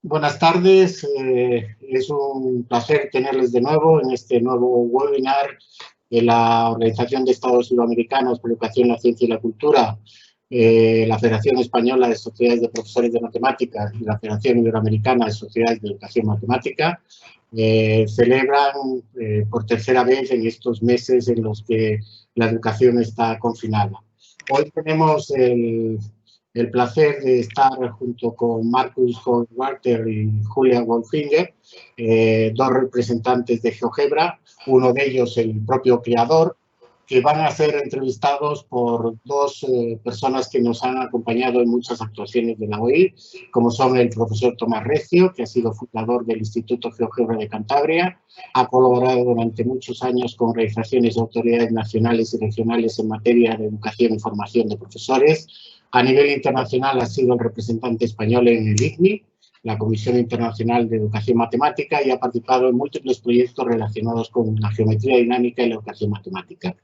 Buenas tardes, es un placer tenerles de nuevo en este nuevo webinar de la Organización de Estados Sudamericanos por la Educación, la Ciencia y la Cultura, la Federación Española de Sociedades de Profesores de Matemáticas y la Federación Iberoamericana de Sociedades de Educación Matemática. Celebran por tercera vez en estos meses en los que la educación está confinada. Hoy tenemos el placer de estar junto con Marcus Goldwater y Julia Wolfinger, dos representantes de GeoGebra, uno de ellos el propio creador, que van a ser entrevistados por dos personas que nos han acompañado en muchas actuaciones de la OI, como son el profesor Tomás Recio, que ha sido fundador del Instituto GeoGebra de Cantabria, ha colaborado durante muchos años con organizaciones y autoridades nacionales y regionales en materia de educación y formación de profesores. A nivel internacional ha sido el representante español en el ICNI, la Comisión Internacional de Educación Matemática, y ha participado en múltiples proyectos relacionados con la geometría dinámica y la educación matemática.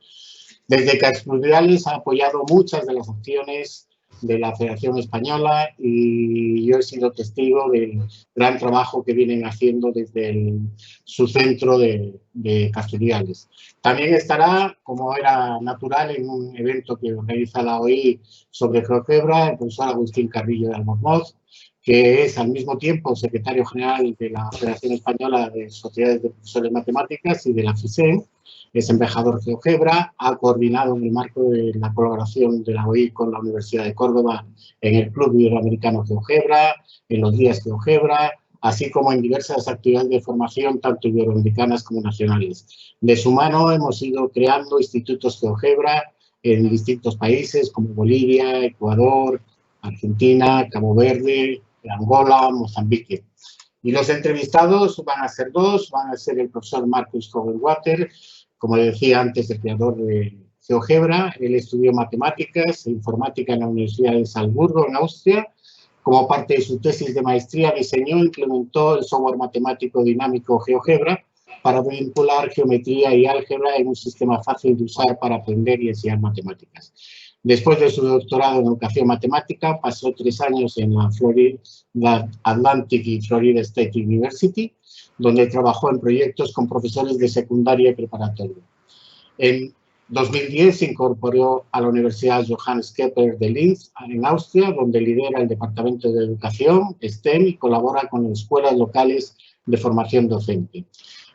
Desde Caspluriales ha apoyado muchas de las acciones de la Federación Española y yo he sido testigo del gran trabajo que vienen haciendo desde su centro de Caspluriales. También estará, como era natural, en un evento que organiza la OI sobre GeoGebra, el profesor Agustín Carrillo de Albornoz, que es al mismo tiempo secretario general de la Federación Española de Sociedades de Profesores de Matemáticas y de la FISEN, es embajador GeoGebra, ha coordinado en el marco de la colaboración de la OI con la Universidad de Córdoba en el Club Iberoamericano GeoGebra, en los días GeoGebra, así como en diversas actividades de formación, tanto iberoamericanas como nacionales. De su mano hemos ido creando institutos GeoGebra en distintos países como Bolivia, Ecuador, Argentina, Cabo Verde, Angola, Mozambique. Y los entrevistados van a ser dos, van a ser el profesor Marcus Goldwater, como decía antes, el creador de GeoGebra. Él estudió matemáticas e informática en la Universidad de Salzburgo, en Austria. Como parte de su tesis de maestría, diseñó e implementó el software matemático dinámico GeoGebra para vincular geometría y álgebra en un sistema fácil de usar para aprender y enseñar matemáticas. Después de su doctorado en educación matemática, pasó 3 años en la Atlantic y Florida State University, donde trabajó en proyectos con profesores de secundaria y preparatoria. En 2010 se incorporó a la Universidad Johannes Kepler de Linz, en Austria, donde lidera el Departamento de Educación, STEM, y colabora con escuelas locales de formación docente.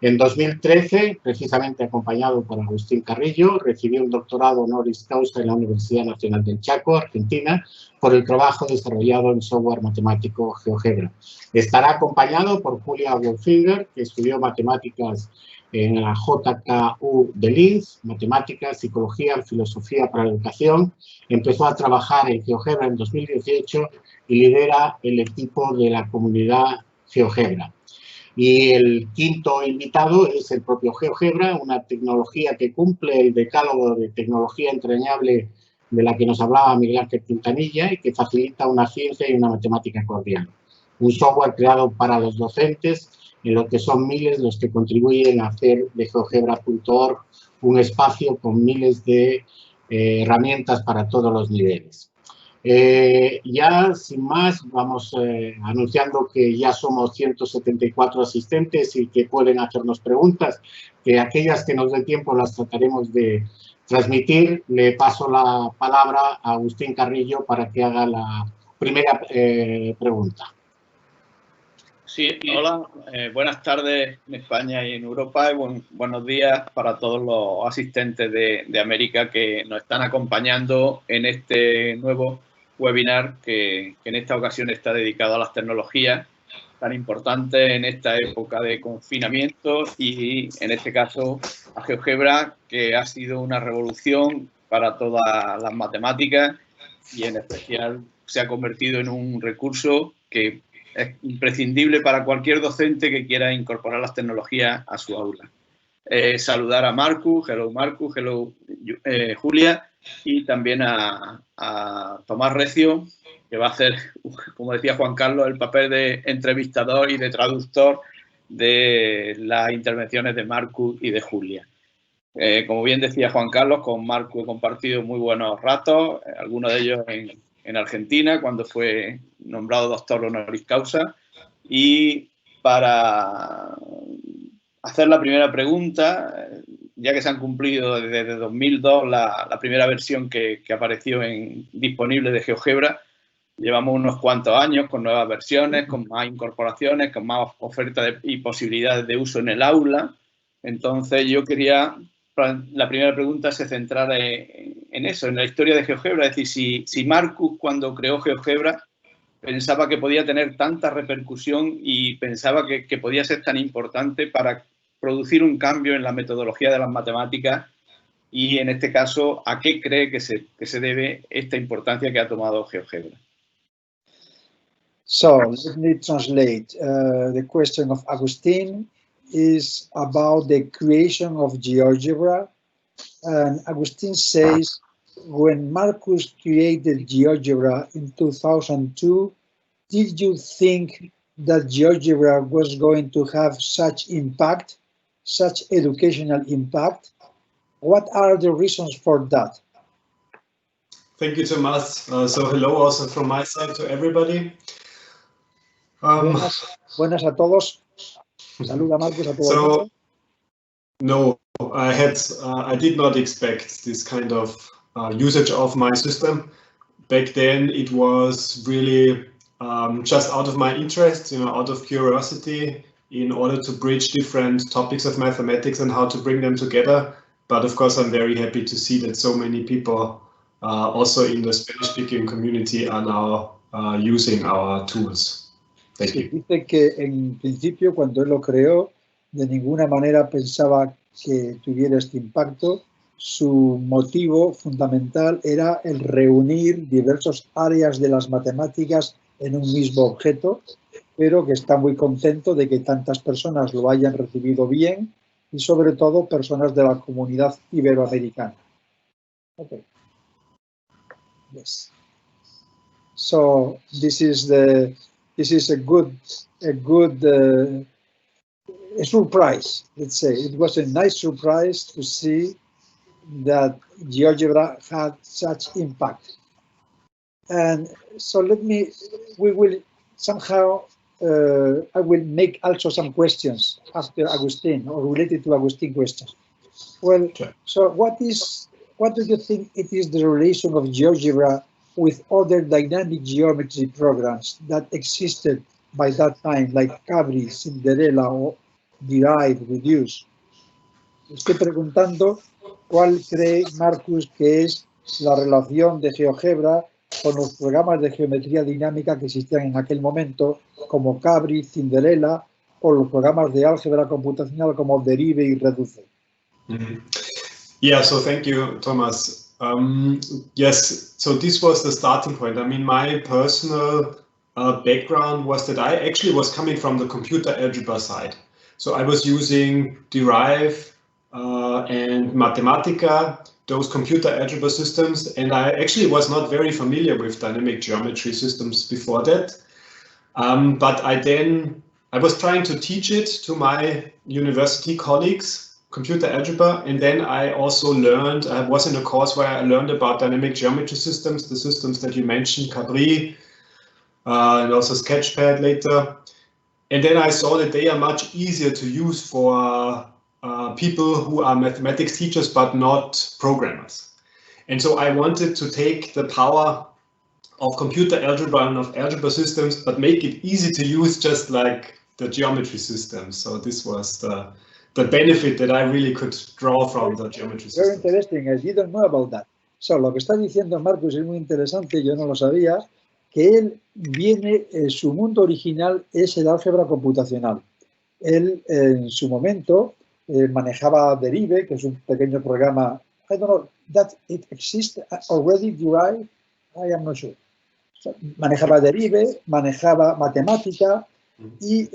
En 2013, precisamente acompañado por Agustín Carrillo, recibió un doctorado honoris causa en la Universidad Nacional del Chaco, Argentina, por el trabajo desarrollado en software matemático GeoGebra. Estará acompañado por Julia Wolfinger, que estudió matemáticas en la JKU de Linz, matemáticas, psicología, filosofía para la educación. Empezó a trabajar en GeoGebra en 2018 y lidera el equipo de la comunidad GeoGebra. Y el quinto invitado es el propio GeoGebra, una tecnología que cumple el decálogo de tecnología entrañable de la que nos hablaba Miguel Ángel Quintanilla y que facilita una ciencia y una matemática cordial. Un software creado para los docentes, en lo que son miles los que contribuyen a hacer de geogebra.org un espacio con miles de herramientas para todos los niveles. Ya sin más, vamos anunciando que ya somos 174 asistentes y que pueden hacernos preguntas, que aquellas que nos dé tiempo las trataremos de transmitir. Le paso la palabra a Agustín Carrillo para que haga la primera pregunta. Sí, hola, buenas tardes en España y en Europa y buenos días para todos los asistentes de América que nos están acompañando en este nuevo webinar que en esta ocasión está dedicado a las tecnologías tan importantes en esta época de confinamiento y en este caso a GeoGebra, que ha sido una revolución para todas las matemáticas y en especial se ha convertido en un recurso que es imprescindible para cualquier docente que quiera incorporar las tecnologías a su aula. Saludar a Marcus, hello Julia, y también a Tomás Recio, que va a hacer, como decía Juan Carlos, el papel de entrevistador y de traductor de las intervenciones de Marcus y de Julia. Como bien decía Juan Carlos, con Marcus he compartido muy buenos ratos, algunos de ellos en Argentina, cuando fue nombrado doctor honoris causa, Y para hacer la primera pregunta, ya que se han cumplido desde 2002 la primera versión que apareció disponible de GeoGebra, llevamos unos cuantos años con nuevas versiones, con más incorporaciones, con más ofertas y posibilidades de uso en el aula. Entonces yo quería, la primera pregunta se centrara en eso, en la historia de GeoGebra. Es decir, si Marcus, cuando creó GeoGebra, pensaba que podía tener tanta repercusión y pensaba que podía ser tan importante para producir un cambio en la metodología de las matemáticas, y en este caso, ¿a qué cree que se debe esta importancia que ha tomado GeoGebra? So let me translate. The question of Agustin is about the creation of GeoGebra. And Agustin says, when Marcus created GeoGebra in 2002, did you think that GeoGebra was going to have such impact, such educational impact? What are the reasons for that? Thank you, Thomas. So hello also from my side to everybody. Buenas a todos. Saluda, Marcus, a todos. So, no, I did not expect this kind of usage of my system. Back then, it was really just out of my interest, out of curiosity, in order to bridge different topics of mathematics and how to bring them together. But of course, I'm very happy to see that so many people, also in the Spanish-speaking community, are now using our tools. Sí, dice que en principio, cuando él lo creó, de ninguna manera pensaba que tuviera este impacto. Su motivo fundamental era el reunir diversas áreas de las matemáticas en un mismo objeto, pero que está muy contento de que tantas personas lo hayan recibido bien y sobre todo personas de la comunidad iberoamericana. Okay. Yes. So this is a good surprise, let's say. It was a nice surprise to see that GeoGebra had such impact. And so I will make also some questions after Agustin, or related to Agustin questions. Well, sure. So what do you think it is the relation of GeoGebra with other dynamic geometry programs that existed by that time, like Cabri, Cinderella, or Derive, Reduce? Estoy preguntando cuál cree Marcus que es la relación de GeoGebra con los programas de geometría dinámica que existían en aquel momento, como Cabri, Cinderella, o los programas de álgebra computacional como Derive y Reduce. Mm-hmm. Yeah, so thank you, Thomas. Yes, so this was the starting point. I mean, my personal background was that I actually was coming from the computer algebra side. So I was using Derive and Mathematica, those computer algebra systems, and I actually was not very familiar with dynamic geometry systems before that. But I was trying to teach it to my university colleagues, computer algebra, and then I also learned, I was in a course where I learned about dynamic geometry systems, the systems that you mentioned, Cabri, and also Sketchpad later. And then I saw that they are much easier to use for people who are mathematics teachers but not programmers. And so I wanted to take the power of computer algebra and of algebra systems, but make it easy to use, just like the geometry systems. So this was the benefit that I really could draw from the geometry system. Very interesting. I didn't know about that. So, lo que está diciendo Marcus es muy interesante, yo no lo sabía, que él viene, su mundo original es el álgebra computacional. Él, en su momento, manejaba Derive, que es un pequeño programa, I don't know, that it exists already, Derive, I am not sure. So, manejaba Derive, manejaba matemática, y,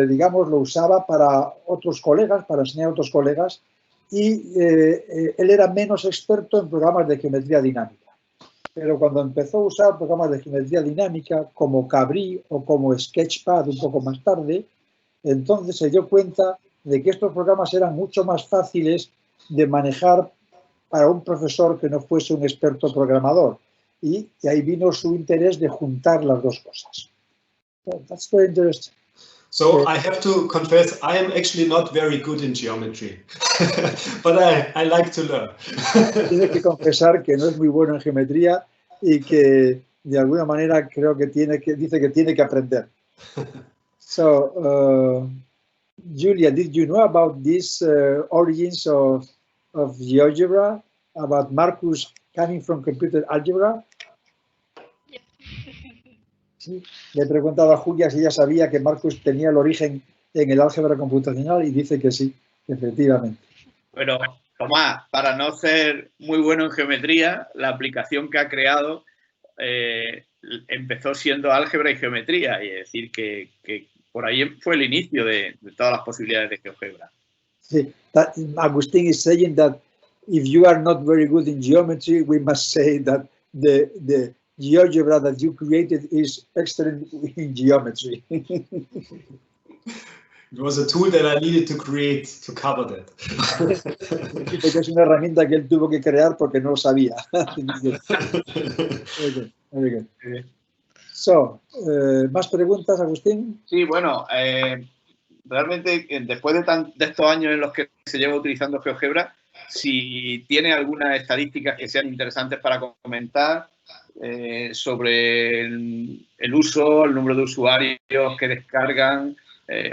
digamos, lo usaba para otros colegas, para enseñar a otros colegas, y él era menos experto en programas de geometría dinámica. Pero cuando empezó a usar programas de geometría dinámica como Cabri o como Sketchpad un poco más tarde, entonces se dio cuenta de que estos programas eran mucho más fáciles de manejar para un profesor que no fuese un experto programador. Y ahí vino su interés de juntar las dos cosas. So that's very interesting. So I have to confess, I am actually not very good in geometry, but I like to learn. Tiene que confesar que no es muy bueno en geometría y que de alguna manera creo que dice que tiene que aprender. So, Julia, did you know about these origins of GeoGebra, about Marcus coming from computer algebra? Sí, le he preguntado a Julia si ella sabía que Marcus tenía el origen en el álgebra computacional y dice que sí, que efectivamente. Pero, Tomás, para no ser muy bueno en geometría, la aplicación que ha creado empezó siendo álgebra y geometría, y es decir, que por ahí fue el inicio de todas las posibilidades de GeoGebra. Sí, Agustín is saying that if you are not very good in geometry, we must say that the GeoGebra that you created is excellent in geometry. It was a tool that I needed to create to cover that. Es una herramienta que él tuvo que crear porque no lo sabía. Very good. So, ¿más preguntas, Agustín? Sí, bueno, realmente después de estos años en los que se lleva utilizando GeoGebra, si tiene algunas estadísticas que sean interesantes para comentar sobre el uso, el número de usuarios que descargan,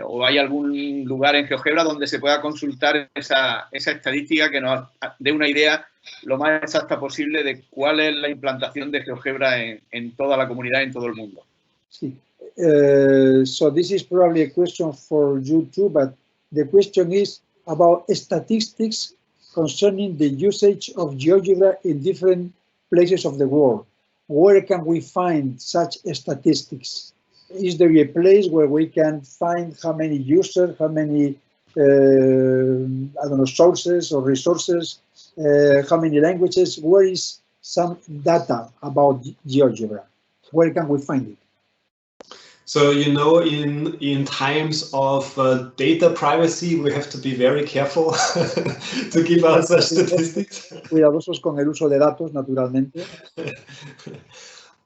o hay algún lugar en GeoGebra donde se pueda consultar esa estadística que nos dé una idea lo más exacta posible de cuál es la implantación de GeoGebra en toda la comunidad, en todo el mundo. Sí. So this is probably a question for you too, but the question is about statistics concerning the usage of GeoGebra in different places of the world. Where can we find such statistics? Is there a place where we can find how many users, how many I don't know, sources or resources, how many languages? Where is some data about GeoGebra? Where can we find it? So, you know, in times of data privacy, we have to be very careful to give out such statistics. Cuidadosos con el uso de datos, naturalmente.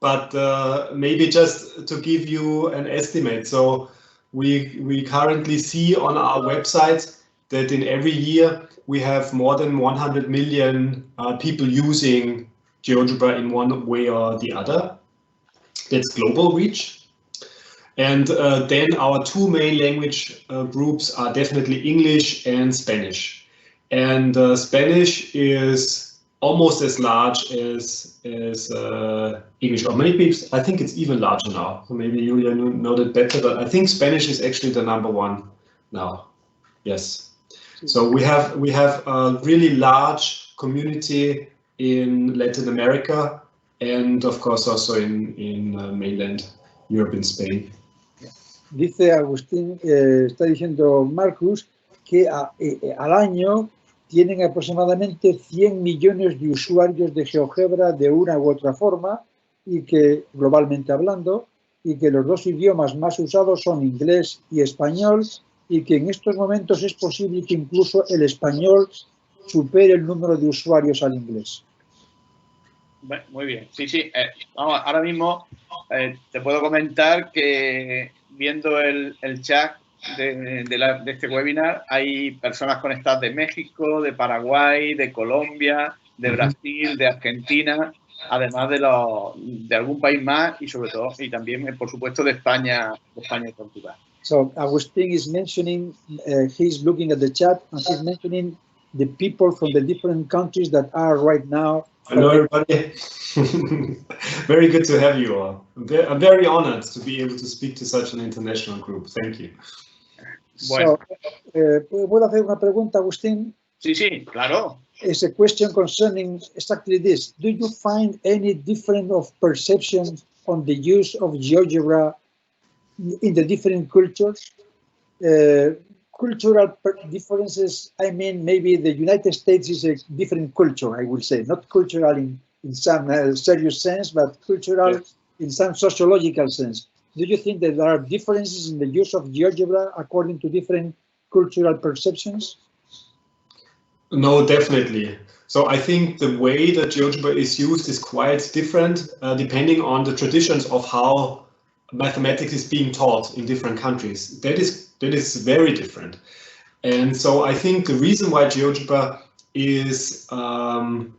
But maybe just to give you an estimate. So we currently see on our website that in every year we have more than 100 million people using GeoGebra in one way or the other. That's global reach. And then our two main language groups are definitely English and Spanish. And Spanish is almost as large as English, or maybe I think it's even larger now. So maybe Julia know that better, but I think Spanish is actually the #1 now. Yes. So we have a really large community in Latin America, and of course also in mainland Europe, in Spain. Dice Agustín, está diciendo Marcus, que al año tienen aproximadamente 100 millones de usuarios de GeoGebra de una u otra forma, y que, globalmente hablando, y que los dos idiomas más usados son inglés y español, y que en estos momentos es posible que incluso el español supere el número de usuarios al inglés. Muy bien, sí. Vamos, ahora mismo te puedo comentar que viendo el chat de este webinar, hay personas conectadas de México, de Paraguay, de Colombia, de Brasil, de Argentina, además de algún país más, y sobre todo, y también, por supuesto, de España y Portugal. So Agustín is mentioning, he's looking at the chat, and he's mentioning the people from the different countries that are right now. Hello, everybody. Very good to have you all. I'm very honored to be able to speak to such an international group. Thank you. Bueno. So, ¿puedo hacer una pregunta, Agustín? Sí, claro. It's a question concerning exactly this. Do you find any difference of perception on the use of GeoGebra in the different cultures? Cultural differences, I mean, maybe the United States is a different culture, I would say, not cultural in some serious sense, but cultural yes. In some sociological sense. Do you think that there are differences in the use of GeoGebra according to different cultural perceptions? No, definitely. So I think the way that GeoGebra is used is quite different depending on the traditions of how mathematics is being taught in different countries. That is very different. And so I think the reason why GeoGebra is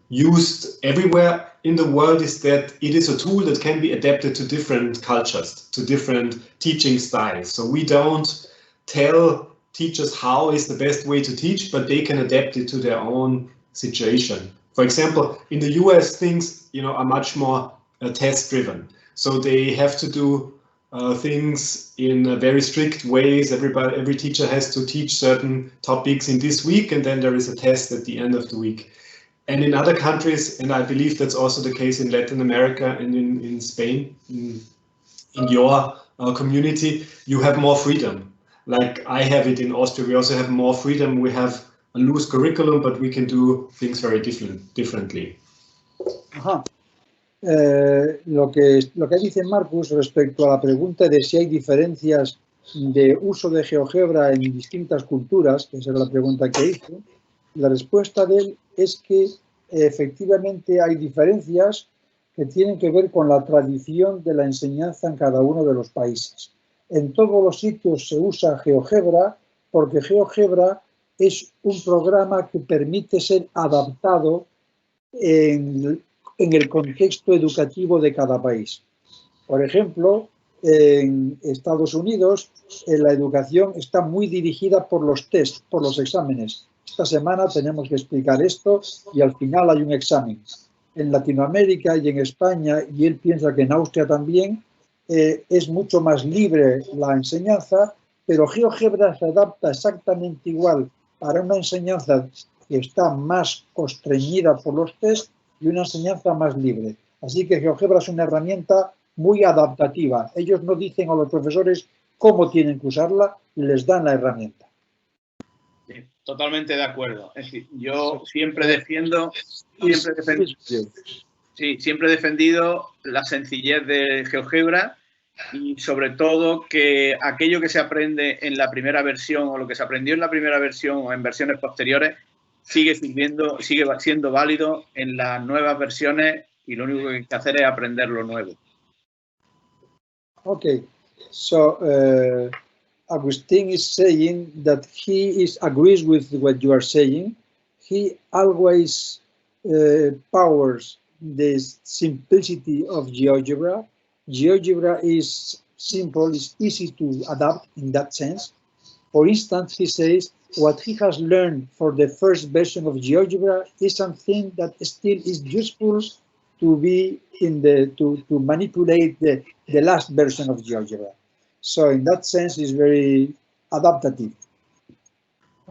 used everywhere in the world is that it is a tool that can be adapted to different cultures, to different teaching styles. So we don't tell teachers how is the best way to teach, but they can adapt it to their own situation. For example, in the US, things are much more test driven. So they have to do things in very strict ways. Every teacher has to teach certain topics in this week, and then there is a test at the end of the week. And in other countries, and I believe that's also the case in Latin America and in Spain, in your community, you have more freedom. Like I have it in Austria, we also have more freedom. We have a loose curriculum, but we can do things very differently. Ajá. Lo que dice Marcus respecto a la pregunta de si hay diferencias de uso de GeoGebra en distintas culturas, que esa era la pregunta que hizo, la respuesta de él es que efectivamente hay diferencias que tienen que ver con la tradición de la enseñanza en cada uno de los países. En todos los sitios se usa GeoGebra porque GeoGebra es un programa que permite ser adaptado en el contexto educativo de cada país. Por ejemplo, en Estados Unidos la educación está muy dirigida por los test, por los exámenes. Esta semana tenemos que explicar esto y al final hay un examen. En Latinoamérica y en España, y él piensa que en Austria también, es mucho más libre la enseñanza, pero GeoGebra se adapta exactamente igual para una enseñanza que está más constreñida por los test y una enseñanza más libre. Así que GeoGebra es una herramienta muy adaptativa. Ellos no dicen a los profesores cómo tienen que usarla, les dan la herramienta. Sí, totalmente de acuerdo. Es decir, yo siempre he defendido la sencillez de GeoGebra y sobre todo que aquello que se aprende en la primera versión o lo que se aprendió en la primera versión o en versiones posteriores sigue siendo válido en las nuevas versiones y lo único que hay que hacer es aprender lo nuevo. Okay, so Agustín is saying that he agrees with what you are saying. He always powers the simplicity of GeoGebra. GeoGebra is simple, it's easy to adapt in that sense. For instance, he says what he has learned for the first version of GeoGebra is something that still is useful to be to manipulate the last version of GeoGebra. So in that sense, it's very adaptative.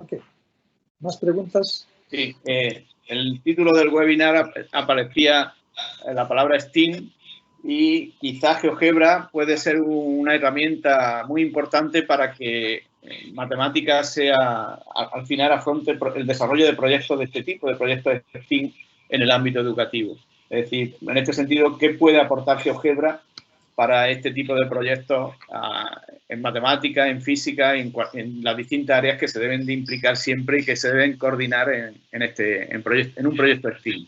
Okay. ¿Más preguntas? Sí, el título del webinar aparecía la palabra STEAM y quizás GeoGebra puede ser una herramienta muy importante para que matemáticas sea, al final afronte el desarrollo de proyectos de este tipo, de proyectos de STEAM en el ámbito educativo. Es decir, en este sentido, ¿qué puede aportar GeoGebra para este tipo de proyectos en matemática, en física, en las distintas áreas que se deben de implicar siempre y que se deben coordinar en un proyecto STEAM?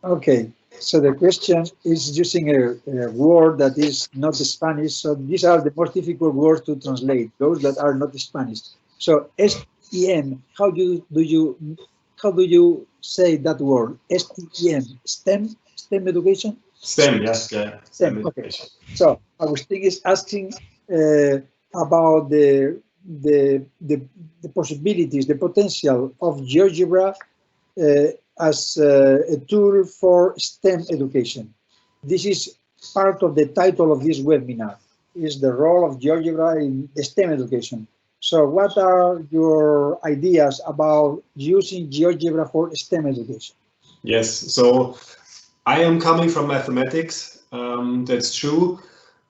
Okay, so the question is using a word that is not Spanish. So these are the most difficult words to translate, those that are not Spanish. So STEM, how do you say that word? STEM, STEM education? STEM, yes, yeah. STEM, okay. So Agustín is asking about the possibilities, the potential of GeoGebra as a tool for STEM education. This is part of the title of this webinar, is the role of GeoGebra in STEM education. So what are your ideas about using GeoGebra for STEM education? Yes, so I am coming from mathematics, that's true,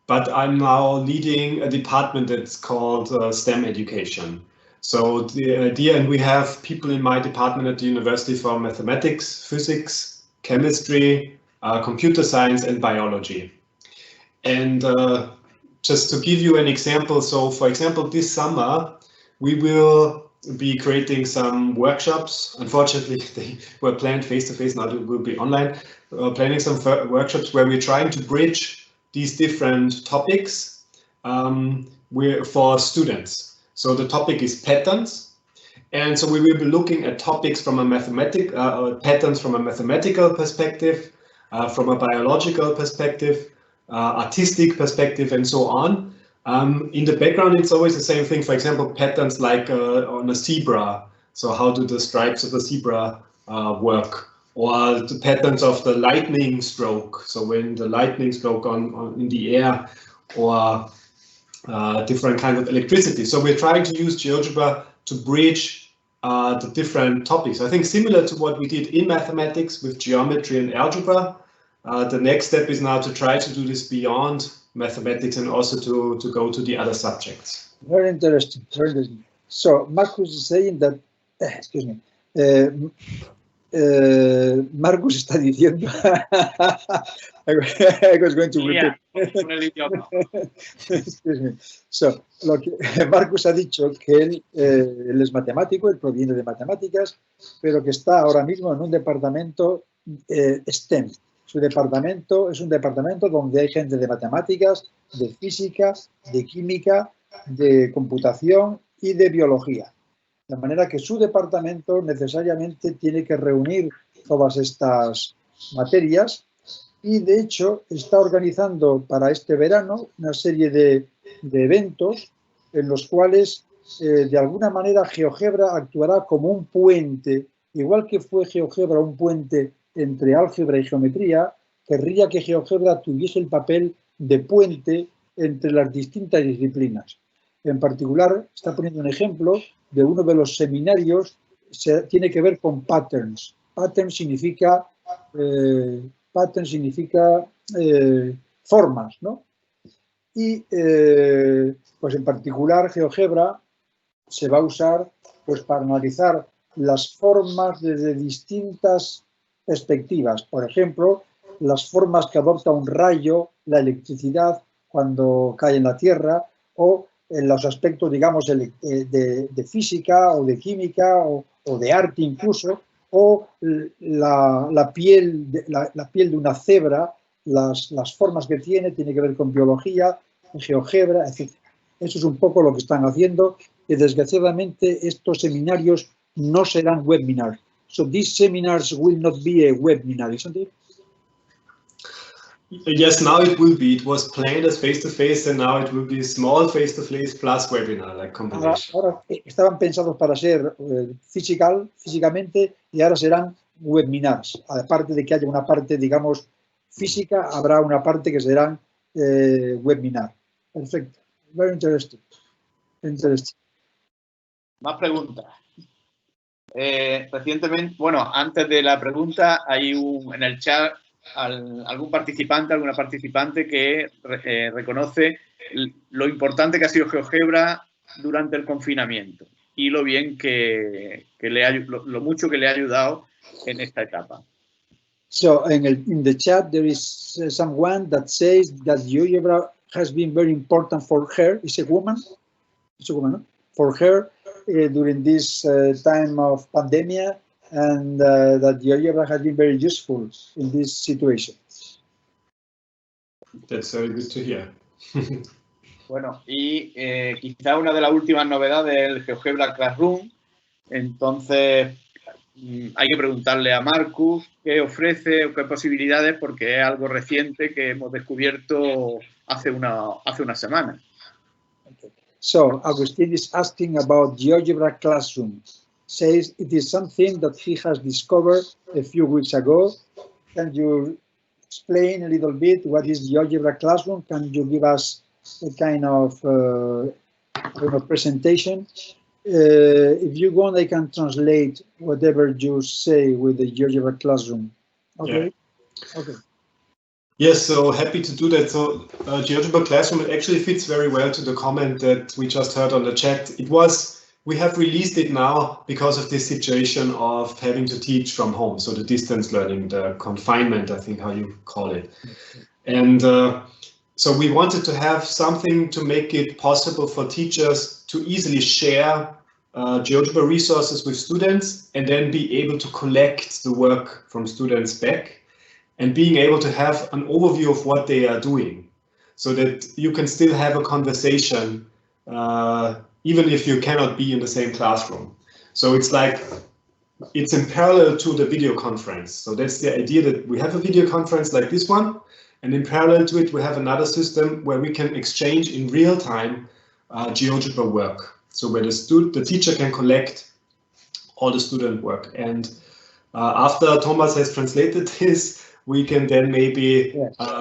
but I'm now leading a department that's called STEM education. So the idea, and we have people in my department at the university for mathematics, physics, chemistry, computer science and biology. And just to give you an example, so for example, this summer we will be creating some workshops. Unfortunately, they were planned face-to-face, now it will be online. Planning some workshops where we're trying to bridge these different topics for students. So the topic is patterns. And so we will be looking at topics from a patterns from a mathematical perspective, from a biological perspective, artistic perspective, and so on. In the background, it's always the same thing. For example, patterns like on a zebra. So how do the stripes of the zebra work? Or the patterns of the lightning stroke. So when the lightning stroke in the air, or different kinds of electricity. So we're trying to use GeoGebra to bridge the different topics. I think similar to what we did in mathematics with geometry and algebra. The next step is now to try to do this beyond mathematics and also to go to the other subjects. Very interesting. Very interesting. So Marcus is saying that, excuse me, Marcus está diciendo, I was going to repeat. Excuse me. So, lo que Marcus ha dicho que él es matemático, él proviene de matemáticas, pero que está ahora mismo en un departamento STEM. Su departamento es un departamento donde hay gente de matemáticas, de física, de química, de computación y de biología. De manera que su departamento necesariamente tiene que reunir todas estas materias y, de hecho, está organizando para este verano una serie de eventos en los cuales, de alguna manera, GeoGebra actuará como un puente, igual que fue GeoGebra un puente entre álgebra y geometría. Querría que GeoGebra tuviese el papel de puente entre las distintas disciplinas. En particular, está poniendo un ejemplo de uno de los seminarios, tiene que ver con patterns. Pattern significa formas, ¿no? Y pues en particular GeoGebra se va a usar pues para analizar las formas desde distintas perspectivas. Por ejemplo, las formas que adopta un rayo, la electricidad cuando cae en la Tierra, o en los aspectos, digamos, de física o de química o de arte incluso, o la piel de una cebra, las formas que tiene que ver con biología, GeoGebra, etc. Eso es un poco lo que están haciendo, y desgraciadamente estos seminarios no serán webinars. So these seminars will not be a webinar, isn't it? Yes, now it will be. It was planned as face-to-face, and now it will be small face-to-face plus webinar, like combination. Ahora estaban pensados para ser físicamente, y ahora serán webinars. Aparte de que haya una parte, digamos, física, habrá una parte que serán webinar. Perfecto. Very interesting. Interesting. Más preguntas. Recientemente, bueno, antes de la pregunta, hay en el chat algún participante, alguna participante que reconoce lo importante que ha sido GeoGebra durante el confinamiento y lo bien que lo mucho que le ha ayudado en esta etapa. So in the chat there is someone that says that GeoGebra has been very important for her. It's a woman. It's a woman, no? For her during this time of pandemic. And that GeoGebra has been very useful in this situation. That's very good to hear. Bueno, y quizá una de las últimas novedades del GeoGebra Classroom. Entonces, hay que preguntarle a Marcus qué ofrece o qué posibilidades, porque es algo reciente que hemos descubierto hace una semana. Okay. So, Agustín is asking about GeoGebra Classroom. Says it is something that he has discovered a few weeks ago. Can you explain a little bit what is GeoGebra Classroom? Can you give us a kind of presentation? If you want, I can translate whatever you say with the GeoGebra Classroom. Okay. Yeah. Okay. Yes, so happy to do that. So GeoGebra Classroom actually fits very well to the comment that we just heard on the chat. We have released it now because of this situation of having to teach from home. So the distance learning, the confinement, I think how you call it. And so we wanted to have something to make it possible for teachers to easily share GeoGebra resources with students and then be able to collect the work from students back and being able to have an overview of what they are doing. so that you can still have a conversation even if you cannot be in the same classroom. So it's like, it's in parallel to the video conference. So that's the idea, that we have a video conference like this one, and in parallel to it we have another system where we can exchange in real time GeoGebra work. So where the teacher can collect all the student work. And after Thomas has translated this, we can then maybe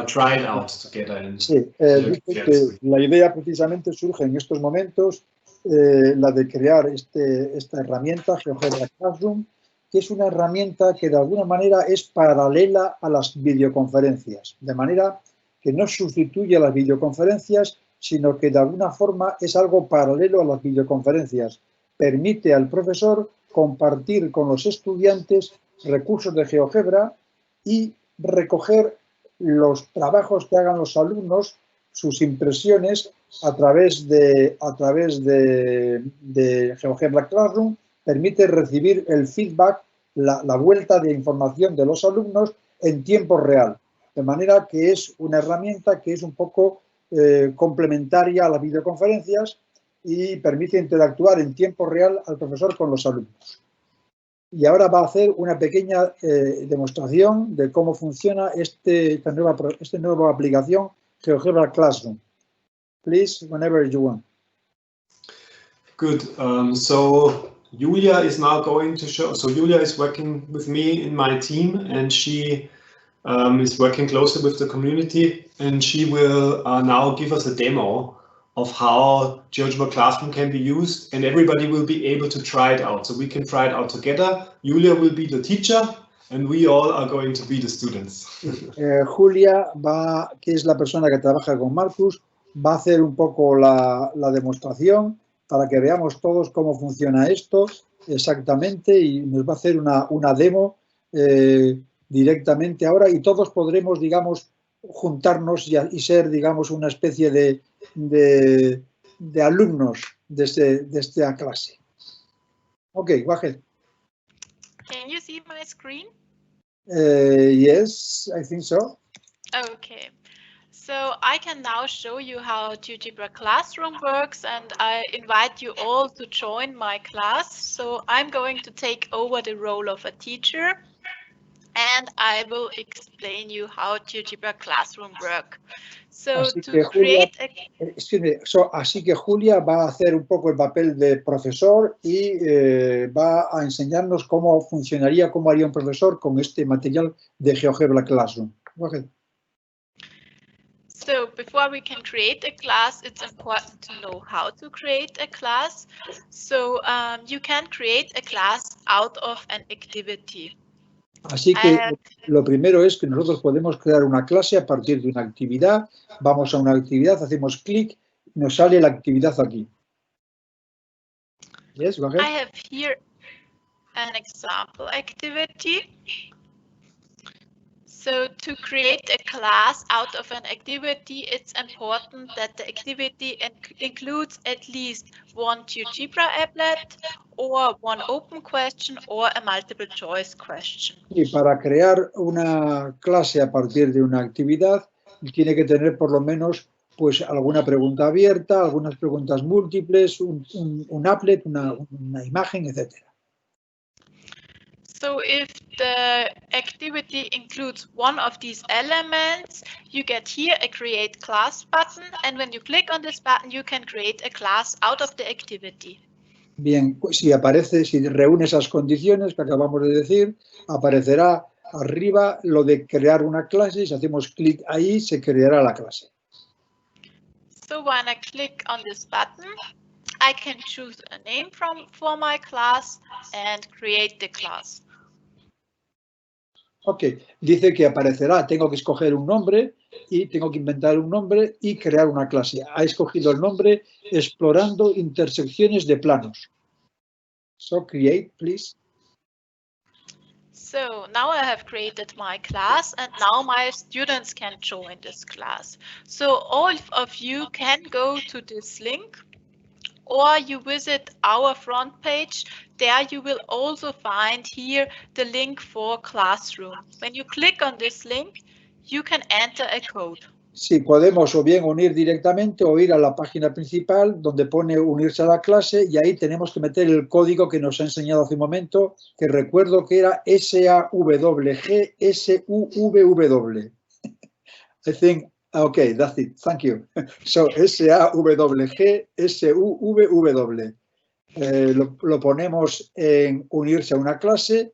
try it out together. And sí, dice que la idea precisamente surge en estos momentos, la de crear esta herramienta, GeoGebra Classroom, que es una herramienta que de alguna manera es paralela a las videoconferencias, de manera que no sustituye a las videoconferencias, sino que de alguna forma es algo paralelo a las videoconferencias. Permite al profesor compartir con los estudiantes recursos de GeoGebra y recoger los trabajos que hagan los alumnos, sus impresiones a través de GeoGebra Classroom. Permite recibir el feedback, la vuelta de información de los alumnos en tiempo real, de manera que es una herramienta que es un poco complementaria a las videoconferencias y permite interactuar en tiempo real al profesor con los alumnos. Y ahora va a hacer una pequeña demostración de cómo funciona esta nueva aplicación GeoGebra Classroom. Please, whenever you want. Good. So Julia is now going to show. So Julia is working with me in my team, and she is working closely with the community, and she will now give us a demo of how GeoGebra Classroom can be used, and everybody will be able to try it out. So we can try it out together. Julia will be the teacher, and we all are going to be the students. Julia, que es la persona que trabaja con Marcus, va a hacer un poco la demostración para que veamos todos cómo funciona esto exactamente, y nos va a hacer una demo directamente ahora, y todos podremos, digamos, juntarnos y ser, digamos, una especie de alumnos de esta clase. Okay, go ahead. Can you see my screen? Yes, I think so. Okay. So I can now show you how GeoGebra Classroom works, and I invite you all to join my class. So I'm going to take over the role of a teacher, and I will explain you how GeoGebra Classroom works. So así que Julia va a hacer un poco el papel de profesor y va a enseñarnos cómo funcionaría, cómo haría un profesor con este material de GeoGebra Classroom. Go ahead. So before we can create a class, it's important to know how to create a class. So you can create a class out of an activity. Así que lo primero es que nosotros podemos crear una clase a partir de una actividad. Vamos a una actividad, hacemos clic, nos sale la actividad aquí. Yes, go ahead. I have here an example activity. So to create a class out of an activity, it's important that the activity includes at least one GeoGebra applet, or one open question, or a multiple choice question. Y para crear una clase a partir de una actividad, tiene que tener por lo menos pues alguna pregunta abierta, algunas preguntas múltiples, un applet, una imagen, etc. So if the activity includes one of these elements, you get here a create class button, and when you click on this button, you can create a class out of the activity. Bien, pues si reúne esas condiciones que acabamos de decir, aparecerá arriba lo de crear una clase, y si hacemos clic ahí, se creará la clase. So when I click on this button, I can choose a name for my class and create the class. Ok, dice que aparecerá, tengo que escoger un nombre y tengo que inventar un nombre y crear una clase. Ha escogido el nombre Explorando intersecciones de planos. So create, please. So now I have created my class, and now my students can join this class. So all of you can go to this link, or you visit our front page. There you will also find here the link for Classroom. When you click on this link, you can enter a code. Sí, podemos o bien unir directamente o ir a la página principal donde pone unirse a la clase y ahí tenemos que meter el código que nos ha enseñado hace un momento, que recuerdo que era SAWG-SUVW. I think, okay, that's it, thank you. So, SAWG-SUVW. Lo ponemos en unirse a una clase.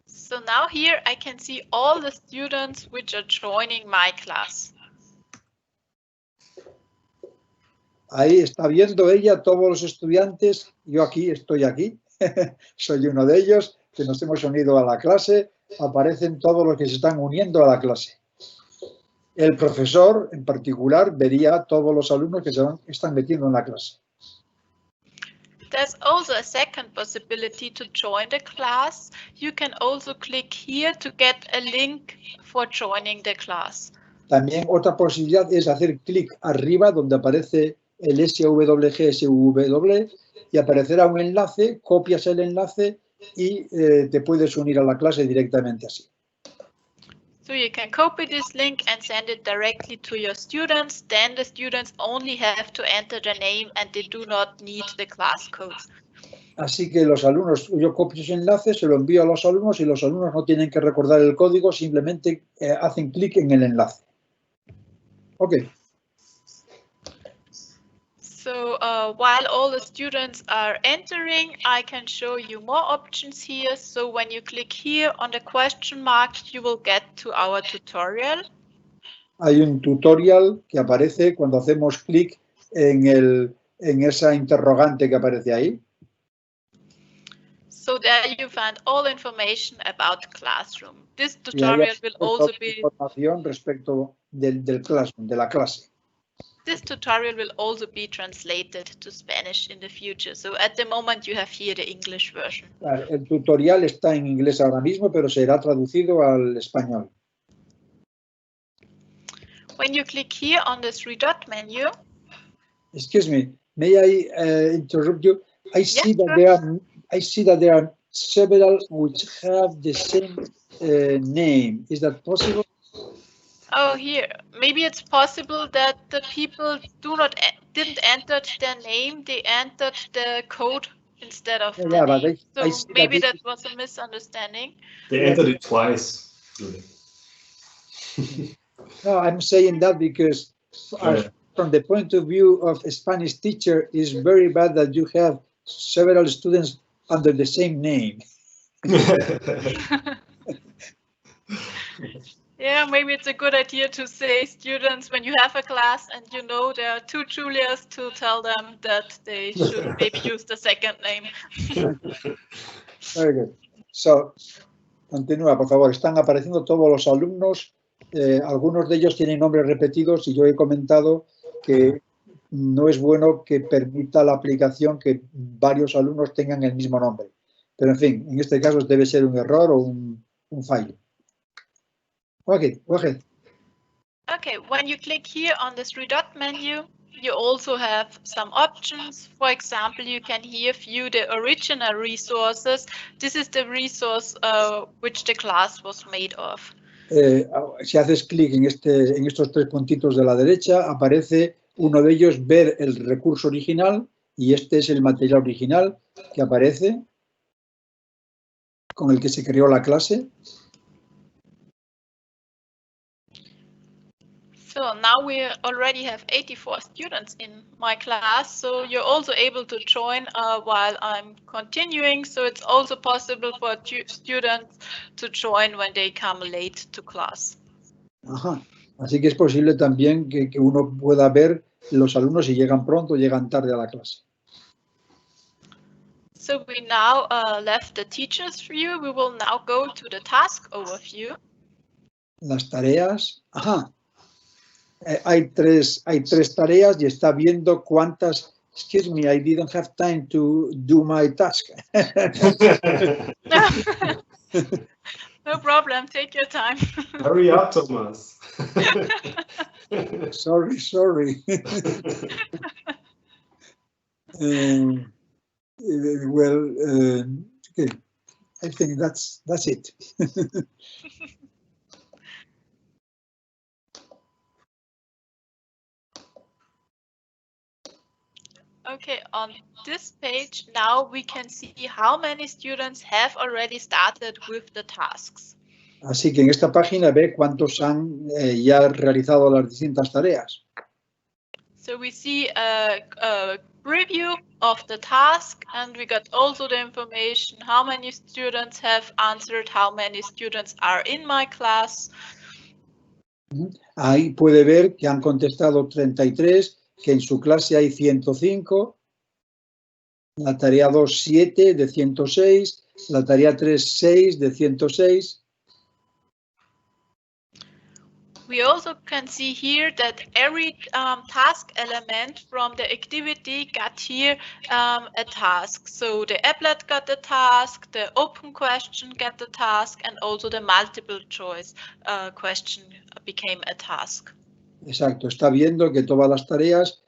So now here I can see all the students which are joining my class. Ahí está viendo ella todos los estudiantes. Yo aquí, estoy aquí. Soy uno de ellos que nos hemos unido a la clase. Aparecen todos los que se están uniendo a la clase. El profesor, en particular, vería a todos los alumnos que se están metiendo en la clase. There's also a second possibility to join the class. You can also click here to get a link for joining the class. También otra posibilidad es hacer clic arriba donde aparece el SWG-SUW y aparecerá un enlace, copias el enlace y te puedes unir a la clase directamente así. So you can copy this link and send it directly to your students. Then the students only have to enter their name and they do not need the class code. Así que los alumnos, yo copio ese enlace, se lo envío a los alumnos y los alumnos no tienen que recordar el código, simplemente hacen clic en el enlace. Ok. So while all the students are entering, I can show you more options here. So when you click here on the question mark, you will get to our tutorial. Hay un tutorial que aparece cuando hacemos clic en esa interrogante que aparece ahí. So there you find all information about Classroom. This tutorial will also be información respecto del Classroom, de la clase. This tutorial will also be translated to Spanish in the future. So at the moment you have here the English version. El tutorial está en inglés ahora mismo, pero será traducido al español. When you click here on the three-dot menu. Excuse me, may I interrupt you? I see that there are several which have the same name. Is that possible? Oh, here, maybe it's possible that the people didn't enter their name, they entered the code instead of the name. So maybe that was a misunderstanding. They entered it twice. No, I'm saying that because from the point of view of a Spanish teacher, it's very bad that you have several students under the same name. Yeah, maybe it's a good idea to say students when you have a class and you know there are two Julias to tell them that they should maybe use the second name. Very good. So, continúa, por favor. Están apareciendo todos los alumnos. Algunos de ellos tienen nombres repetidos y yo he comentado que no es bueno que permita la aplicación que varios alumnos tengan el mismo nombre. Pero, en fin, en este caso debe ser un error o un fallo. Okay, go ahead. Okay, when you click here on the three-dot menu, you also have some options. For example, you can here view the original resources. This is the resource which the class was made of. Si haces clic en estos tres puntitos de la derecha, aparece uno de ellos, ver el recurso original, y este es el material original que aparece con el que se creó la clase. So now we already have 84 students in my class, so you're also able to join while I'm continuing. So it's also possible for students to join when they come late to class. Ajá. Así que es posible también que uno pueda ver los alumnos si llegan pronto o llegan tarde a la clase. So we now left the teacher's view. We will now go to the task overview. Las tareas. Ajá. Hay tres tareas y está viendo cuántas. Excuse me, I didn't have time to do my task. No problem, take your time. Hurry up, Thomas. Sorry. Okay. I think that's it. Okay, on this page now we can see how many students have already started with the tasks. Así que en esta página ve cuántos han ya realizado las distintas tareas. So we see a preview of the task, and we got also the information how many students have answered, how many students are in my class. Ahí puede ver que han contestado 33, que en su clase hay 105, la tarea 2, 7 de 106, la tarea 3, 6 de 106. We also can see here that every task element from the activity got here a task. So the applet got the task, the open question got the task, and also the multiple choice question became a task. Exacto, está viendo que todas las tareas,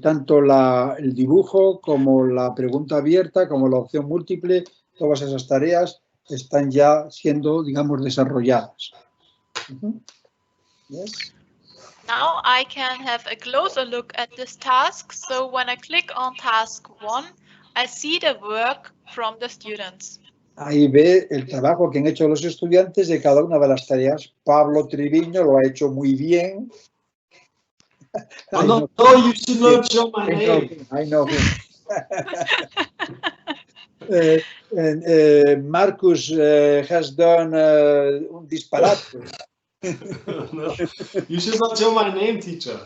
tanto el dibujo como la pregunta abierta, como la opción múltiple, todas esas tareas están ya siendo, digamos, desarrolladas. Yes. Now I can have a closer look at this task. So when I click on task 1, I see the work from the students. Ahí ve el trabajo que han hecho los estudiantes de cada una de las tareas. Pablo Triviño lo ha hecho muy bien. No, you should not show my name. I know him. Marcus has done un disparate. No, you should not show my name, teacher.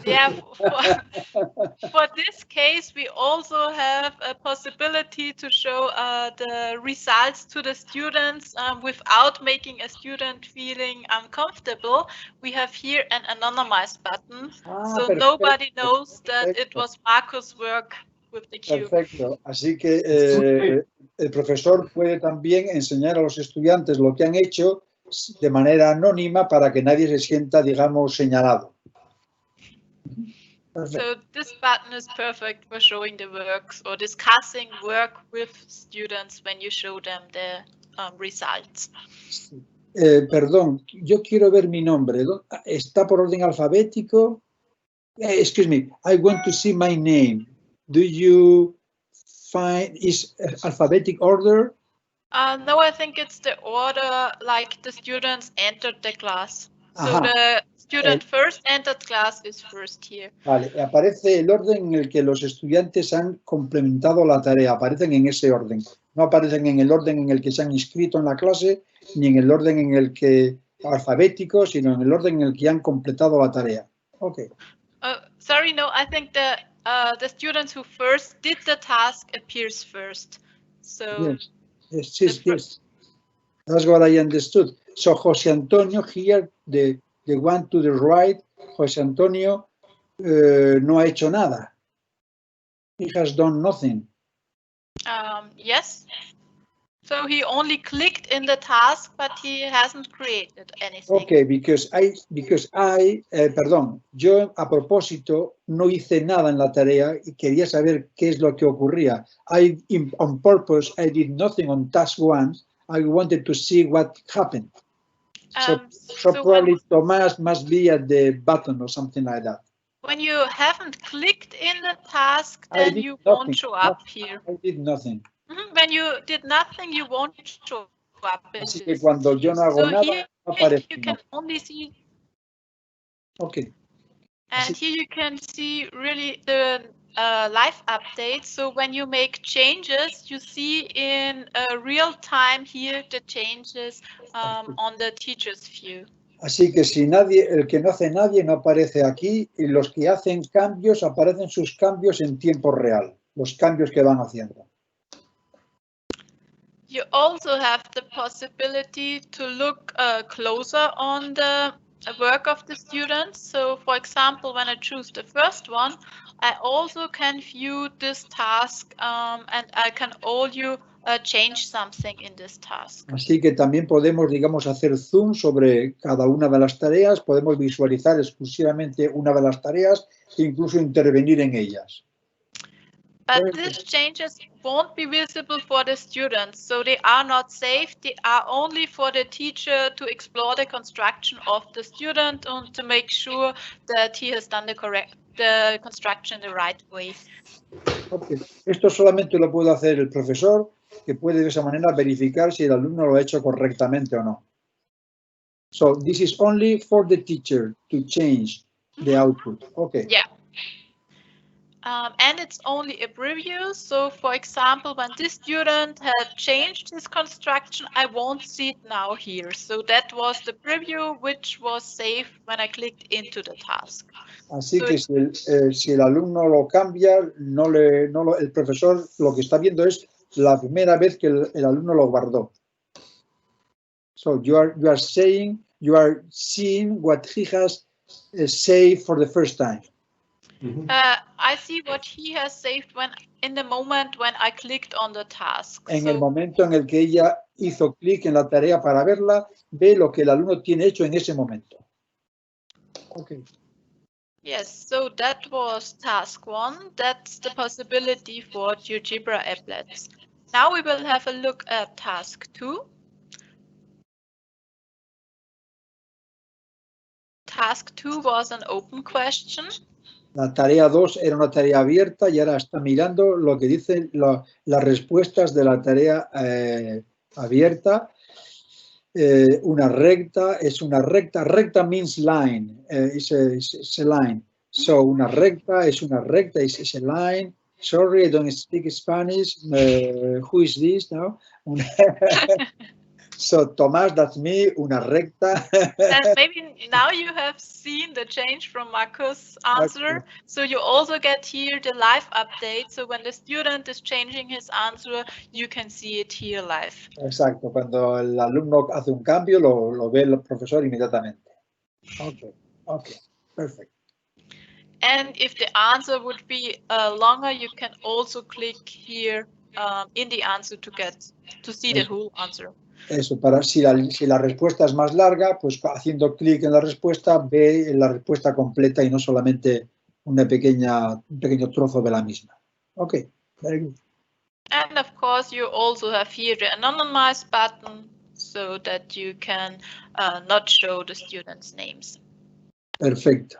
Yeah, for this case, we also have a possibility to show the results to the students without making a student feeling uncomfortable. We have here an anonymized button, so perfecto. Nobody knows that it was Marcus' work with the cube. Perfecto. Así que el profesor puede también enseñar a los estudiantes lo que han hecho de manera anónima para que nadie se sienta, digamos, señalado. Perfect. So this button is perfect for showing the works or discussing work with students when you show them the results. Perdón, yo quiero ver mi nombre. ¿Está por orden alfabético? Excuse me, I want to see my name. Do you find is alphabetic order? No, I think it's the order like the students entered the class. So the student first entered class is first here. Vale, aparece el orden en el que los estudiantes han complementado la tarea, aparecen en ese orden. No aparecen en el orden en el que se han inscrito en la clase, ni en el orden en el que alfabético, sino en el orden en el que han completado la tarea. Okay. Sorry, no, I think the students who first did the task appears first. So yes. That's what I understood. So José Antonio here, the one to the right, José Antonio no ha hecho nada. He has done nothing. Yes. So he only clicked in the task, but he hasn't created anything. Okay, because I, perdón, yo a propósito no hice nada en la tarea y quería saber qué es lo que ocurría. On purpose, I did nothing on task 1. I wanted to see what happened. So probably Tomás must be at the button or something like that. When you haven't clicked in the task, then you won't show up here. I did nothing. When you did nothing, you won't show up. Así que cuando yo no hago nada, here, no aparece. You can only see. Okay. And here you can see really the live update. So when you make changes, you see in real time here the changes on the teacher's view. Así que si el que no hace nadie no aparece aquí y los que hacen cambios aparecen sus cambios en tiempo real, los cambios que van haciendo. You also have the possibility to look closer on the work of the students. So for example, when I choose the first one, I also can view this task and I can change something in this task. Así que también podemos, digamos, hacer zoom sobre cada una de las tareas, podemos visualizar exclusivamente una de las tareas e incluso intervenir en ellas. But these changes won't be visible for the students, so they are not safe. They are only for the teacher to explore the construction of the student and to make sure that he has done the correct the construction the right way. Okay. Esto solamente lo puede hacer el profesor, que puede de esa manera verificar si el alumno lo ha hecho correctamente o no. So this is only for the teacher to change the output. Okay. Yeah. And it's only a preview. So for example, when this student had changed his construction, I won't see it now here. So that was the preview which was saved when I clicked into the task. Así que si el alumno lo cambia, el profesor lo que está viendo es la primera vez que el alumno lo guardó. So you are seeing what he has saved for the first time. I see what he has saved in the moment when I clicked on the task. En el momento en el que ella hizo clic en la tarea para verla, ve lo que el alumno tiene hecho en ese momento. Okay. Yes, so that was task 1. That's the possibility for GeoGebra applets. Now we will have a look at task 2. Task 2 was an open question. La tarea 2 era una tarea abierta y ahora está mirando lo que dicen las respuestas de la tarea abierta. Una recta es una recta. Recta means line. It's a line. So una recta es una recta. It's a line. Sorry, I don't speak Spanish. Who is this now? So, Tomás, that's me, una recta. And maybe now you have seen the change from Marcus' answer. Okay. So you also get here the live update. So when the student is changing his answer, you can see it here live. Exacto, cuando el alumno hace un cambio, lo ve el profesor inmediatamente. Okay, perfect. And if the answer would be longer, you can also click here in the answer to see the whole answer. Eso, si la respuesta es más larga, pues haciendo clic en la respuesta, ve la respuesta completa y no solamente un pequeño trozo de la misma. Okay, very good. And of course, you also have here the anonymize button so that you can not show the students' names. Perfecto.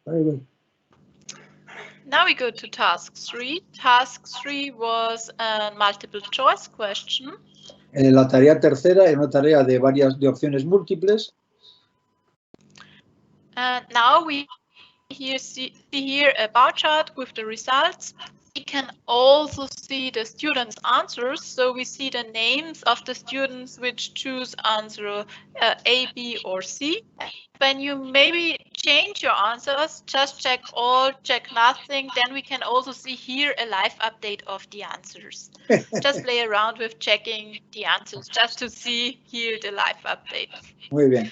Very good. Now we go to task 3. Task 3 was a multiple choice question. La tarea tercera es una tarea de opciones múltiples. And now we see here a bar chart with the results. We can also see the students' answers. So we see the names of the students which choose answer A, B, or C. When you maybe change your answers, just check all, check nothing. Then we can also see here a live update of the answers. Just play around with checking the answers just to see here the live update. Muy bien.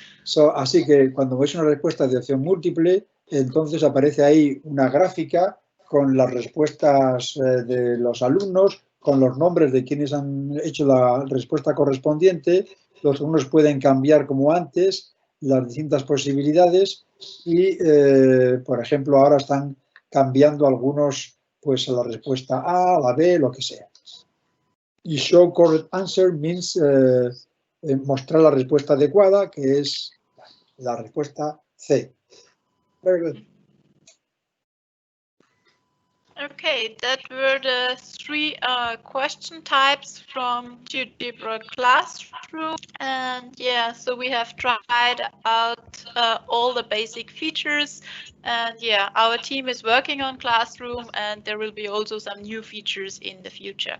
Así que cuando ves una respuesta de opción múltiple, entonces aparece ahí una gráfica con las respuestas de los alumnos, con los nombres de quienes han hecho la respuesta correspondiente. Los alumnos pueden cambiar como antes las distintas posibilidades y, por ejemplo, ahora están cambiando algunos pues a la respuesta A, a la B, lo que sea. Y show correct answer means mostrar la respuesta adecuada, que es la respuesta C. Very good. Okay, that were the 3 question types from GeoGebra Classroom. And yeah, so we have tried out all the basic features. And yeah, our team is working on Classroom and there will be also some new features in the future.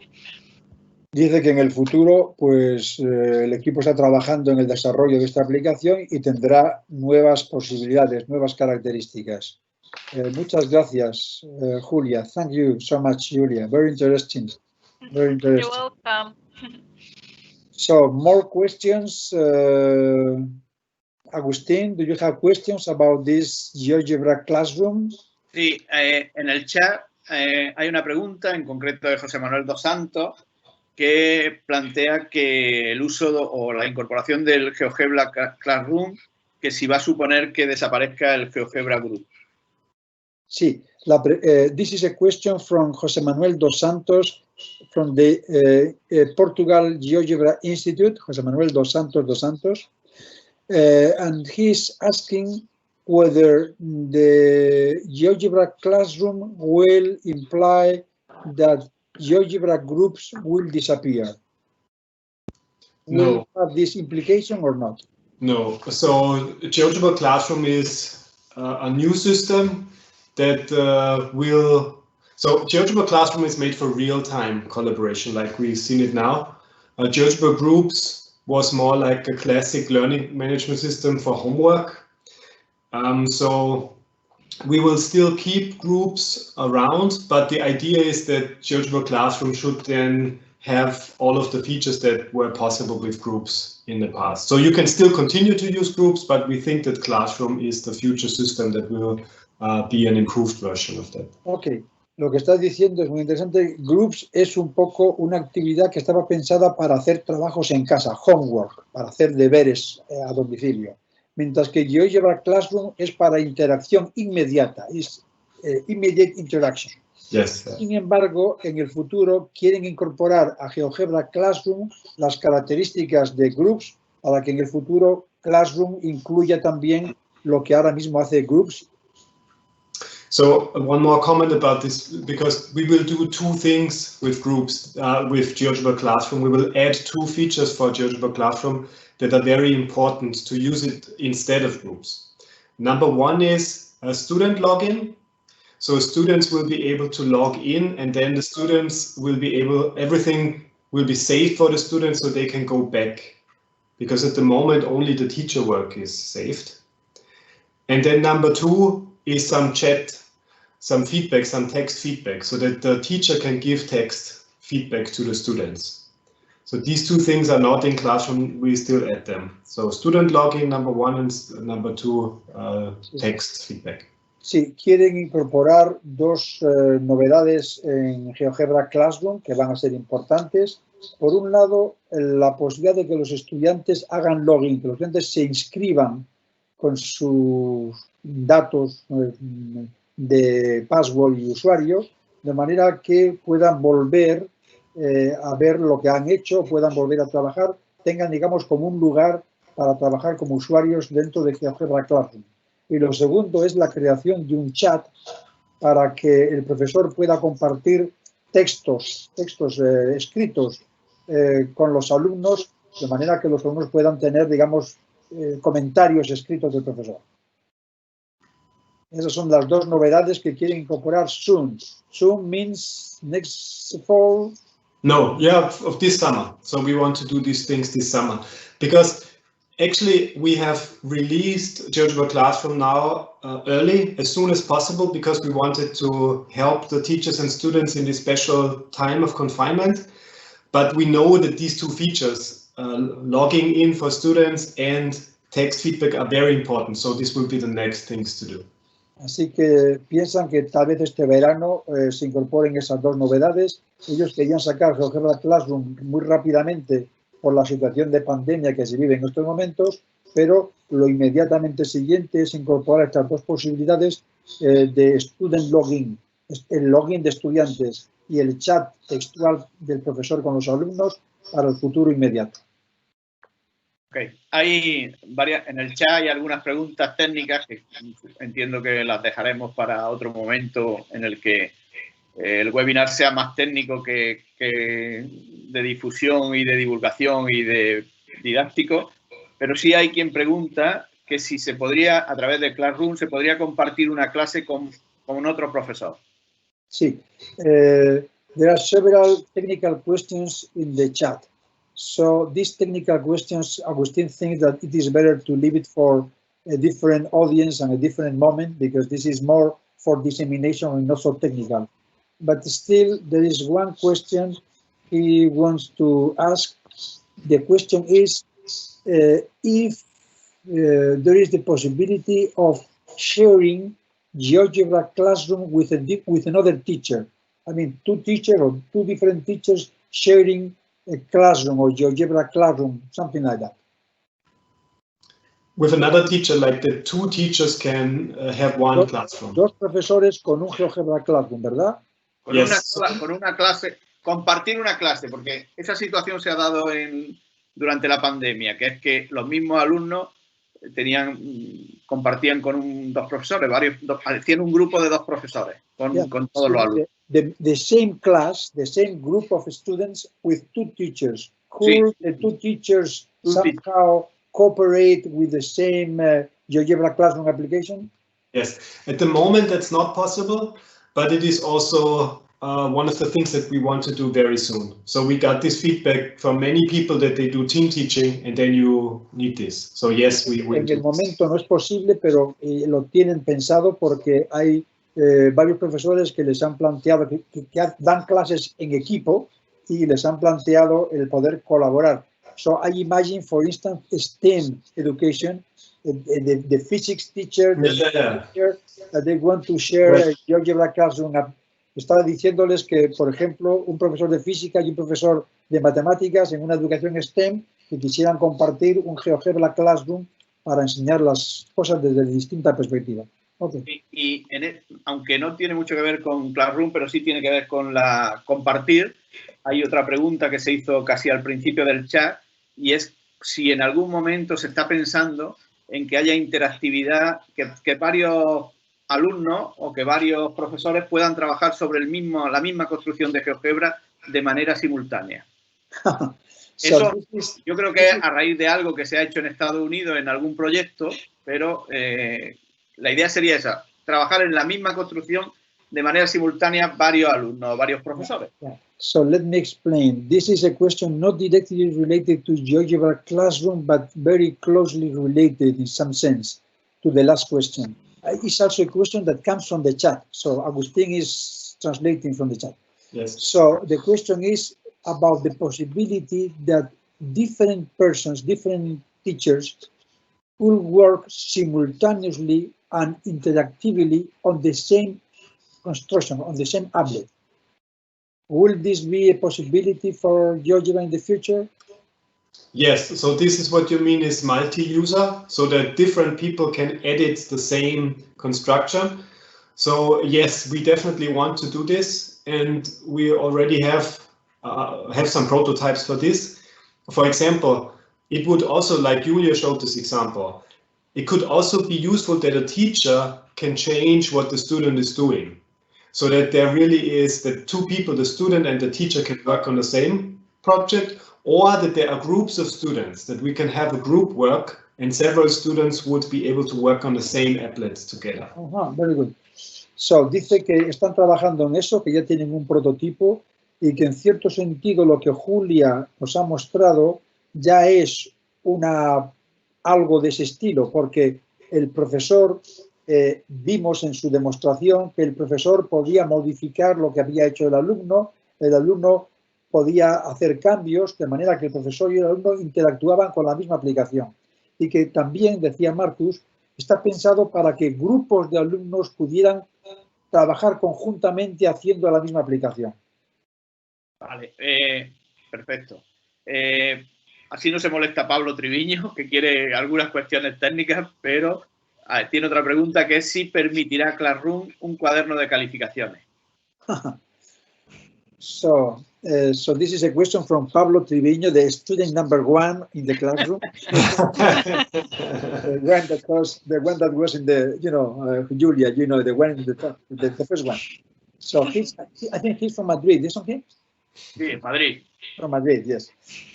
Dice que en el futuro, pues el equipo está trabajando en el desarrollo de esta aplicación y tendrá nuevas posibilidades, nuevas características. Muchas gracias, Julia. Thank you so much, Julia. Very interesting. Very interesting. You're welcome. So, more questions. Agustín, do you have questions about this GeoGebra Classroom? Sí, en el chat hay una pregunta en concreto de José Manuel dos Santos que plantea que el uso o la incorporación del GeoGebra Classroom, que si va a suponer que desaparezca el GeoGebra Group. Sí, this is a question from José Manuel dos Santos from the Portugal GeoGebra Institute, José Manuel dos Santos, and he's asking whether the GeoGebra classroom will imply that GeoGebra groups will disappear. Will have this implication or not? No. So GeoGebra Classroom is a new system that will. So GeoGebra Classroom is made for real-time collaboration, like we've seen it now. GeoGebra Groups was more like a classic learning management system for homework. So we will still keep groups around, but the idea is that GeoGebra Classroom should then have all of the features that were possible with groups in the past. So you can still continue to use groups, but we think that Classroom is the future system that will be an improved version of that. Okay. Lo que estás diciendo es muy interesante. Groups es un poco una actividad que estaba pensada para hacer trabajos en casa, homework, para hacer deberes a domicilio. Mientras que GeoGebra Classroom es para interacción inmediata, es immediate interaction. Yes. Sin embargo, en el futuro quieren incorporar a GeoGebra Classroom las características de Groups para que en el futuro Classroom incluya también lo que ahora mismo hace Groups. So one more comment about this, because we will do two things with groups, with GeoGebra Classroom. We will add two features for GeoGebra Classroom that are very important to use it instead of groups. Number one is a student login. So students will be able to log in, and then the students will be able, everything will be saved for the students so they can go back. Because at the moment, only the teacher work is saved. And then number two is some chat, some feedback, some text feedback, so that the teacher can give text feedback to the students. So these two things are not in Classroom, we still add them. So student login, number one, and number two, text feedback. Sí, quieren incorporar dos novedades en GeoGebra Classroom que van a ser importantes. Por un lado, la posibilidad de que los estudiantes hagan login, que los estudiantes se inscriban con sus datos de password y usuario, de manera que puedan volver a ver lo que han hecho, puedan volver a trabajar, tengan, digamos, como un lugar para trabajar como usuarios dentro de GeoGebra Classroom. Y lo segundo es la creación de un chat para que el profesor pueda compartir textos escritos con los alumnos, de manera que los alumnos puedan tener, digamos, comentarios escritos del profesor. Esas son las dos novedades que quieren incorporar soon. Soon means next fall. No, yeah, of this summer. So we want to do these things this summer, because actually we have released GeoGebra Classroom now early, as soon as possible, because we wanted to help the teachers and students in this special time of confinement. But we know that these two features, logging in for students and text feedback, are very important. So this will be the next things to do. Así que piensan que tal vez este verano se incorporen esas dos novedades. Ellos querían sacar GeoGebra Classroom muy rápidamente por la situación de pandemia que se vive en estos momentos, pero lo inmediatamente siguiente es incorporar estas dos posibilidades de student login, el login de estudiantes y el chat textual del profesor con los alumnos para el futuro inmediato. Okay. Hay varias, en el chat hay algunas preguntas técnicas que entiendo que las dejaremos para otro momento en el que el webinar sea más técnico que de difusión y de divulgación y de didáctico, pero sí hay quien pregunta que si se podría, a través de Classroom, se podría compartir una clase con otro profesor. Sí, there are several technical questions in the chat. So these technical questions, Agustin thinks that it is better to leave it for a different audience and a different moment, because this is more for dissemination and not so technical. But still, there is one question he wants to ask. The question is if there is the possibility of sharing GeoGebra Classroom with another teacher. I mean, two teachers or two different teachers sharing a classroom or GeoGebra Classroom, something like that. With another teacher, like the two teachers can have one classroom. Dos profesores con un GeoGebra Classroom, ¿verdad? Con una clase, compartir una clase, porque esa situación se ha dado durante la pandemia, que es que los mismos alumnos tenían compartían con dos profesores, hacían un grupo de 2 profesores con todos los alumnos. The same class, the same group of students with 2 teachers. Could the 2 teachers somehow cooperate with the same GeoGebra Classroom application? Yes, at the moment that's not possible, but it is also one of the things that we want to do very soon. So we got this feedback from many people that they do team teaching and then you need this. So yes, we will. En el momento no es posible, pero lo tienen pensado porque hay varios profesores que les han planteado que dan clases en equipo y les han planteado el poder colaborar. So I imagine, for instance, STEM education, the physics teacher, teacher, they want to share GeoGebra Classroom. Estaba diciéndoles que, por ejemplo, un profesor de física y un profesor de matemáticas en una educación STEM que quisieran compartir un GeoGebra Classroom para enseñar las cosas desde distinta perspectiva. Okay. Y aunque no tiene mucho que ver con Classroom, pero sí tiene que ver con compartir, hay otra pregunta que se hizo casi al principio del chat y es si en algún momento se está pensando en que haya interactividad, que varios alumnos o que varios profesores puedan trabajar sobre la misma construcción de GeoGebra de manera simultánea. Eso yo creo que es a raíz de algo que se ha hecho en Estados Unidos en algún proyecto, pero la idea sería esa, trabajar en la misma construcción de manera simultánea varios alumnos, varios profesores. So let me explain. This is a question not directly related to GeoGebra Classroom, but very closely related in some sense to the last question. It's also a question that comes from the chat. So Agustin is translating from the chat. Yes. So the question is about the possibility that different persons, different teachers will work simultaneously and interactively on the same construction, on the same applet. Will this be a possibility for GeoGebra in the future? Yes, so this is what you mean is multi-user, so that different people can edit the same construction. So yes, we definitely want to do this, and we already have some prototypes for this. For example, it would also, like Julia showed this example, it could also be useful that a teacher can change what the student is doing, so that there really is that 2 people, the student and the teacher, can work on the same project, or that there are groups of students, that we can have a group work and several students would be able to work on the same applets together. Very good. So, dice que están trabajando en eso, que ya tienen un prototipo y que en cierto sentido lo que Julia nos ha mostrado ya es algo de ese estilo, porque el profesor, vimos en su demostración que el profesor podía modificar lo que había hecho el alumno podía hacer cambios de manera que el profesor y el alumno interactuaban con la misma aplicación. Y que también, decía Marcus, está pensado para que grupos de alumnos pudieran trabajar conjuntamente haciendo la misma aplicación. Vale, perfecto. Así no se molesta Pablo Triviño, que quiere algunas cuestiones técnicas, pero tiene otra pregunta que es si permitirá Classroom un cuaderno de calificaciones. So this is a question from Pablo Triviño, the student number 1 in the classroom. the one that was in the, Julia, the one in the first one. So I think he's from Madrid, isn't he? Sí, Madrid. From Madrid, yes.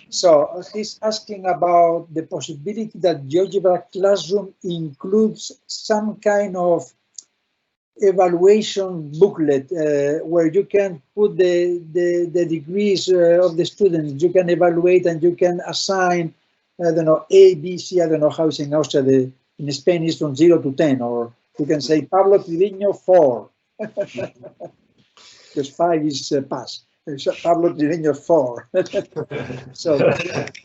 So he's asking about the possibility that GeoGebra Classroom includes some kind of evaluation booklet where you can put the degrees of the students. You can evaluate and you can assign, I don't know, A, B, C, I don't know how it's in Austria, in Spain is from 0 to 10, or you can say Pablo Triviño 4, because 5 is pass. Pablo Triviño 4. So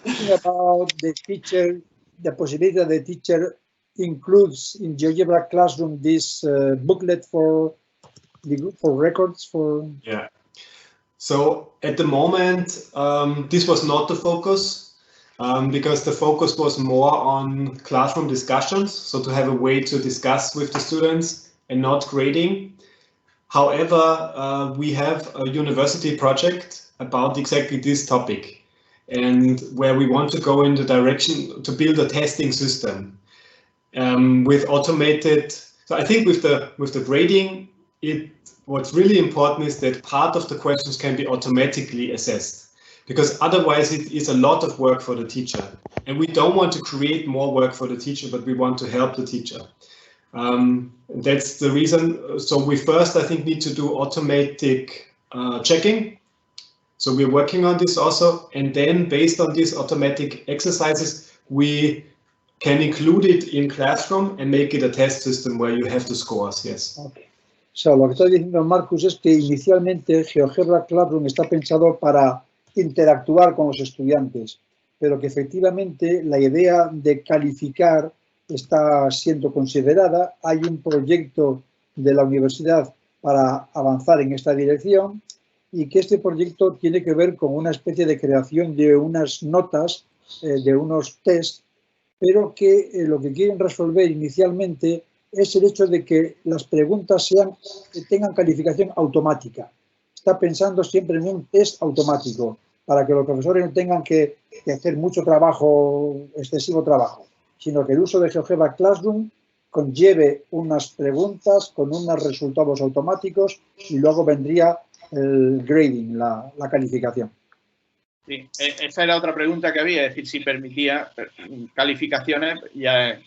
thinking about the teacher, the possibility that the teacher includes in GeoGebra Classroom this booklet for records for. Yeah. So at the moment, this was not the focus because the focus was more on classroom discussions. So to have a way to discuss with the students and not grading. However, we have a university project about exactly this topic and where we want to go in the direction to build a testing system. with automated. So I think with the grading, what's really important is that part of the questions can be automatically assessed, because otherwise it is a lot of work for the teacher, and we don't want to create more work for the teacher, but we want to help the teacher. That's the reason. So we first, I think, need to do automatic checking. So we're working on this also, and then based on these automatic exercises, we can include it in Classroom and make it a test system where you have the scores, yes. Okay. So, lo que está diciendo Marcus es que inicialmente GeoGebra Classroom está pensado para interactuar con los estudiantes, pero que efectivamente la idea de calificar está siendo considerada. Hay un proyecto de la universidad para avanzar en esta dirección y que este proyecto tiene que ver con una especie de creación de unas notas, de unos test, pero que lo que quieren resolver inicialmente es el hecho de que las preguntas tengan calificación automática. Está pensando siempre en un test automático para que los profesores no tengan que hacer mucho trabajo, excesivo trabajo, sino que el uso de GeoGebra Classroom conlleve unas preguntas con unos resultados automáticos y luego vendría el grading, la calificación. Sí, esa era otra pregunta que había, es decir, si permitía calificaciones, ya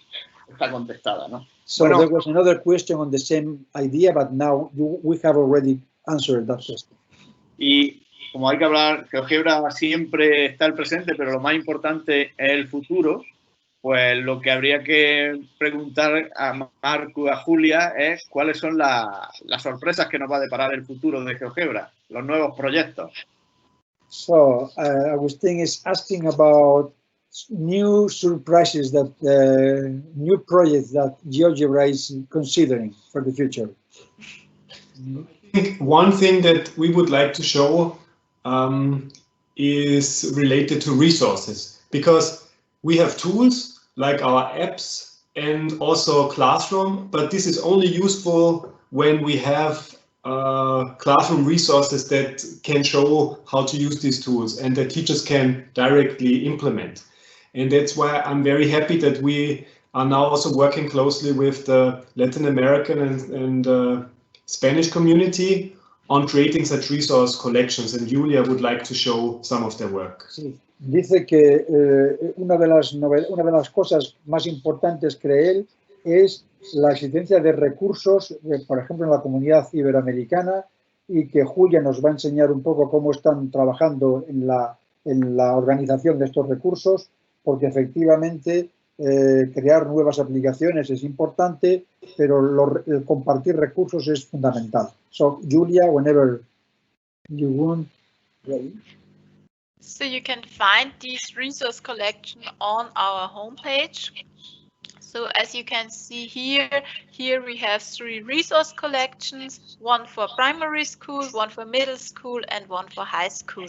está contestada, ¿no? So there was another question on the same idea, but now we have already answered that question. Y como hay que hablar, GeoGebra siempre está el presente, pero lo más importante es el futuro, pues lo que habría que preguntar a Marco y a Julia es cuáles son las sorpresas que nos va a deparar el futuro de GeoGebra, los nuevos proyectos. So Agustín is asking about new surprises that new projects that GeoGebra is considering for the future. I think one thing that we would like to show is related to resources, because we have tools like our apps and also Classroom, but this is only useful when we have Classroom resources that can show how to use these tools and that teachers can directly implement. And that's why I'm very happy that we are now also working closely with the Latin American and Spanish community on creating such resource collections, and Julia would like to show some of their work. Sí. Dice que una de las cosas más importantes, cree él, es la existencia de recursos, por ejemplo, en la comunidad iberoamericana, y que Julia nos va a enseñar un poco cómo están trabajando en la organización de estos recursos, porque efectivamente crear nuevas aplicaciones es importante, pero el compartir recursos es fundamental. So, Julia, whenever you want, ready. So you can find this resource collection on our homepage. So as you can see here we have 3 resource collections, one for primary school, one for middle school, and one for high school.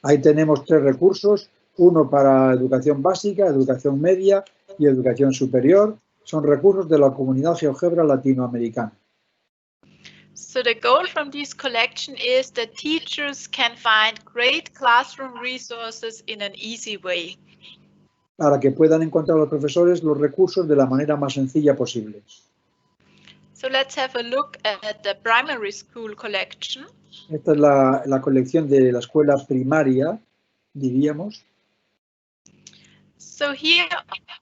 Ahí tenemos 3 recursos, uno para educación básica, educación media y educación superior. Son recursos de la comunidad GeoGebra latinoamericana. So the goal from this collection is that teachers can find great classroom resources in an easy way. Para que puedan encontrar los profesores los recursos de la manera más sencilla posible. So let's have a look at the primary school collection. Esta es la colección de la escuela primaria, diríamos. So here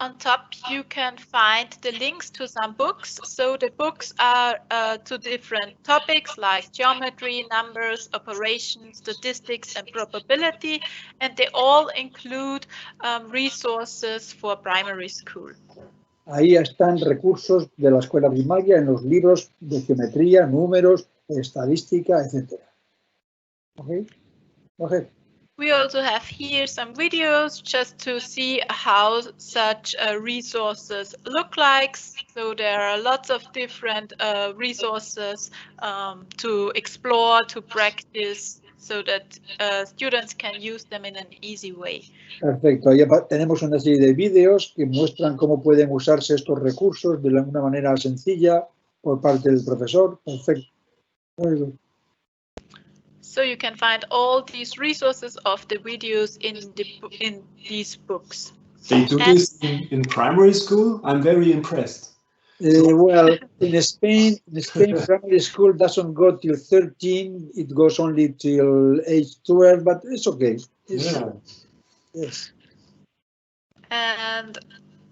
on top you can find the links to some books. So the books are to different topics like geometry, numbers, operations, statistics, and probability, and they all include resources for primary school. Ahí están recursos de la escuela primaria en los libros de geometría, números, estadística, etc. Okay. Okay. We also have here some videos just to see how such resources look like. So there are lots of different resources to explore, to practice, so that students can use them in an easy way. Perfecto. Ahí tenemos una serie de vídeos que muestran cómo pueden usarse estos recursos de una manera sencilla por parte del profesor. Perfecto. Very good. So you can find all these resources of the videos in these books. They do this in primary school. I'm very impressed. Well, in Spain, primary school doesn't go till 13. It goes only till age 12, but it's okay. Yes. And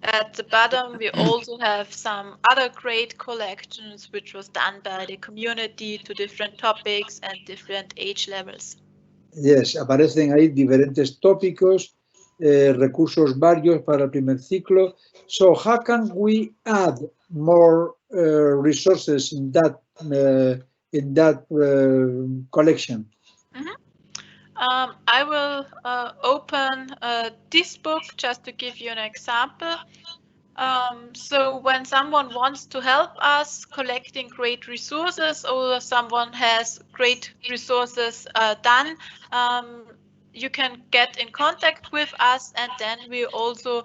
at the bottom, we also have some other great collections, which was done by the community to different topics and different age levels. Yes, aparecen ahí diferentes tópicos, recursos varios para el primer ciclo. So how can we add more resources in that collection? I will open this book just to give you an example. So when someone wants to help us collecting great resources, or someone has great resources done, you can get in contact with us, and then we also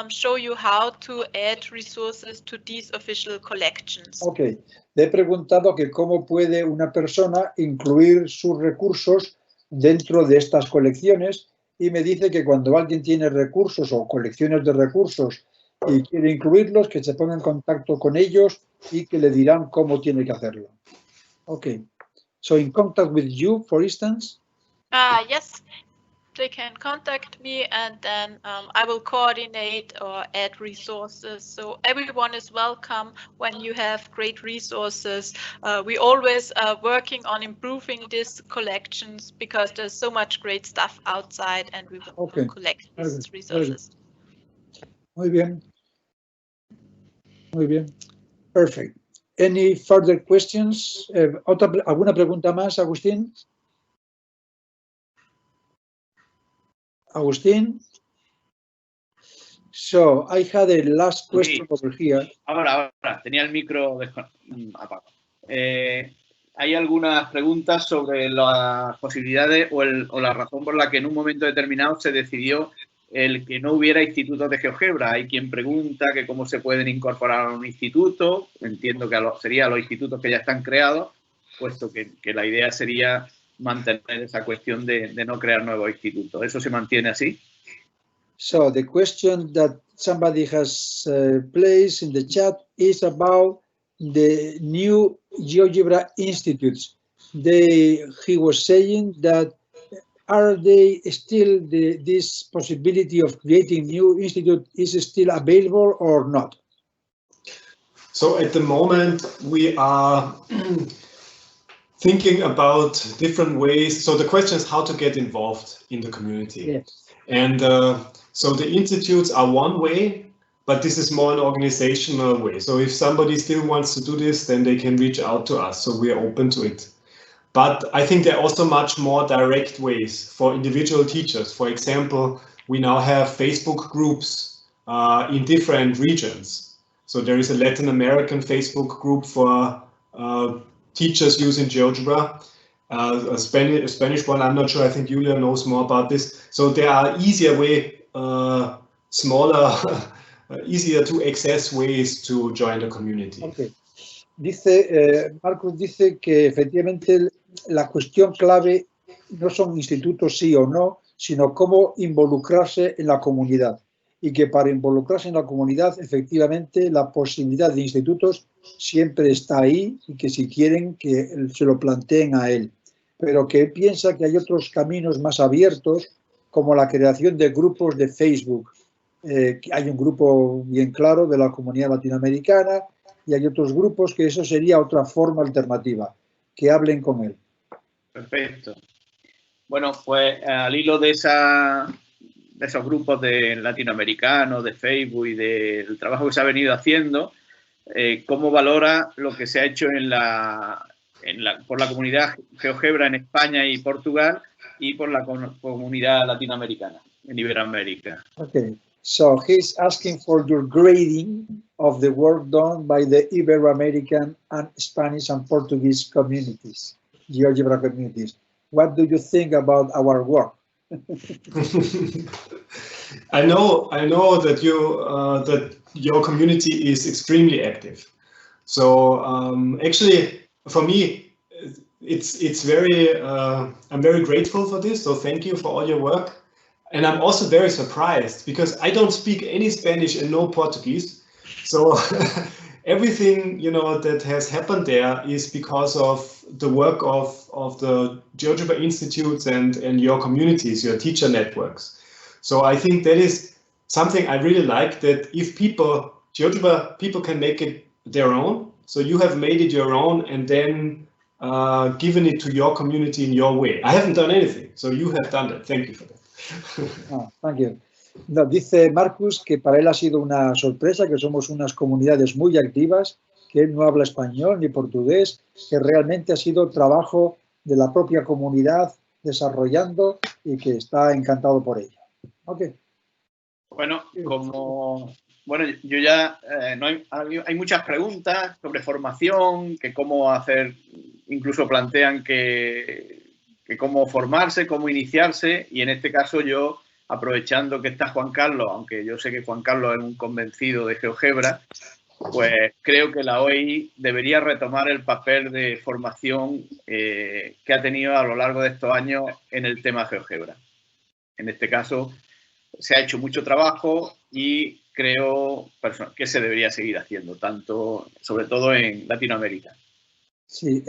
show you how to add resources to these official collections. Okay, le he preguntado que cómo puede una persona incluir sus recursos dentro de estas colecciones, y me dice que cuando alguien tiene recursos o colecciones de recursos y quiere incluirlos, que se ponga en contacto con ellos y que le dirán cómo tiene que hacerlo. Okay, so in contact with you, for instance? Yes, they can contact me, and then I will coordinate or add resources. So everyone is welcome when you have great resources. We always are working on improving these collections because there's so much great stuff outside, and we will collect these resources. Muy bien. Muy bien. Perfect. Any further questions? ¿Alguna pregunta más, Agustín? Agustín? So, I had a last question over here. Ahora, tenía el micro apagado. Hay algunas preguntas sobre las posibilidades o la razón por la que en un momento determinado se decidió el que no hubiera institutos de GeoGebra. Hay quien pregunta que cómo se pueden incorporar a un instituto. Entiendo que serían los institutos que ya están creados, puesto que la idea sería mantener esa cuestión de no crear nuevos institutos. ¿Eso se mantiene así? So the question that somebody has placed in the chat is about the new GeoGebra institutes. He was saying that are they still this possibility of creating new institute is still available or not? So at the moment we are thinking about different ways. So the question is how to get involved in the community. Yes. And so the institutes are one way, but this is more an organizational way. So if somebody still wants to do this, then they can reach out to us. So we are open to it. But I think there are also much more direct ways for individual teachers. For example, we now have Facebook groups in different regions. So there is a Latin American Facebook group for teachers using GeoGebra, a Spanish one, I'm not sure, I think Julia knows more about this. So there are easier way, smaller, easier to access ways to join the community. Okay. Marcus dice que efectivamente la cuestión clave no son institutos sí o no, sino cómo involucrarse en la comunidad. Y que para involucrarse en la comunidad, efectivamente, la posibilidad de institutos siempre está ahí y que si quieren que se lo planteen a él. Pero que él piensa que hay otros caminos más abiertos, como la creación de grupos de Facebook. Hay un grupo bien claro de la comunidad latinoamericana y hay otros grupos que eso sería otra forma alternativa, que hablen con él. Perfecto. Bueno, pues al hilo de esos grupos de latinoamericanos, de Facebook y del trabajo que se ha venido haciendo, ¿cómo valora lo que se ha hecho por la comunidad GeoGebra en España y Portugal y por la comunidad latinoamericana en Iberoamérica? Okay, so he's asking for your grading of the work done by the Ibero-American and Spanish and Portuguese communities, GeoGebra communities. What do you think about our work? I know that your community is extremely active. So actually, for me, it's very I'm very grateful for this. So thank you for all your work. And I'm also very surprised because I don't speak any Spanish and no Portuguese. So everything, you know, that has happened there is because of the work of the GeoGebra institutes and your communities, your teacher networks. So I think that is something I really like, that if people, GeoGebra people can make it their own. So you have made it your own and then given it to your community in your way. I haven't done anything, so you have done that. Thank you for that. Thank you. No, dice Marcus que para él ha sido una sorpresa, que somos unas comunidades muy activas, que él no habla español ni portugués, que realmente ha sido trabajo de la propia comunidad desarrollando y que está encantado por ello. Okay. Bueno, yo ya no hay muchas preguntas sobre formación, que cómo hacer, incluso plantean que cómo formarse, cómo iniciarse, y en este caso yo, aprovechando que está Juan Carlos, aunque yo sé que Juan Carlos es un convencido de GeoGebra, pues creo que la OEI debería retomar el papel de formación que ha tenido a lo largo de estos años en el tema GeoGebra. En este caso se ha hecho mucho trabajo y creo que se debería seguir haciendo, sobre todo en Latinoamérica. Sí,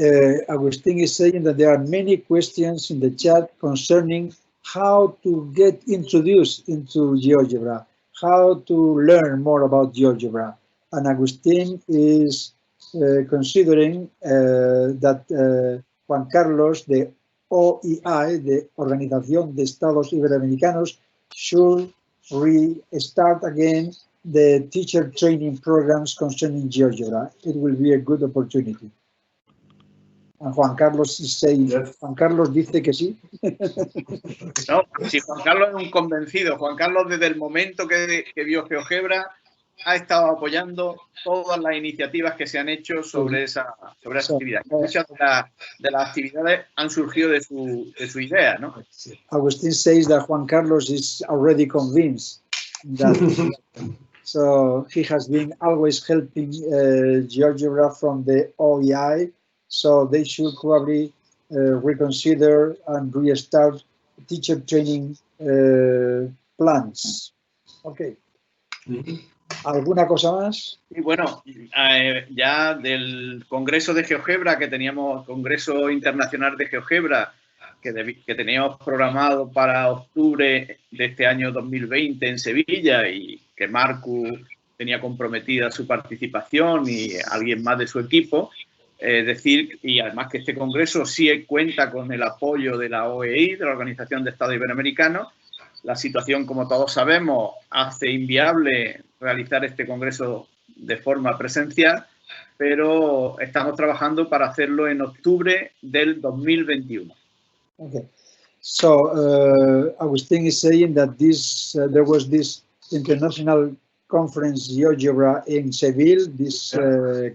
Agustín is saying that there are many questions in the chat concerning how to get introduced into GeoGebra, how to learn more about GeoGebra. And Agustín is considering that Juan Carlos, the OEI, the Organización de Estados Iberoamericanos, should restart again the teacher training programs concerning GeoGebra. It will be a good opportunity. And Juan Carlos is saying, Juan Carlos dice que sí. No, si Juan Carlos es un convencido, Juan Carlos desde el momento que vio GeoGebra ha estado apoyando todas las iniciativas que se han hecho sobre esa actividad. Muchas de las actividades han surgido de su idea, ¿no? Agustín says that Juan Carlos is already convinced that so he has been always helping GeoGebra from the OEI. So they should probably reconsider and restart teacher training plans. Okay. ¿Alguna cosa más? Y bueno, ya del Congreso de GeoGebra que teníamos, Congreso Internacional de GeoGebra, que teníamos programado para octubre de este año 2020 en Sevilla y que Marcus tenía comprometida su participación y alguien más de su equipo. Decir, y además que este congreso sí cuenta con el apoyo de la OEI, de la Organización de Estados Iberoamericanos. La situación, como todos sabemos, hace inviable realizar este congreso de forma presencial, pero estamos trabajando para hacerlo en octubre del 2021. Okay. So, Agustín is saying that there was this international conference GeoGebra in Seville this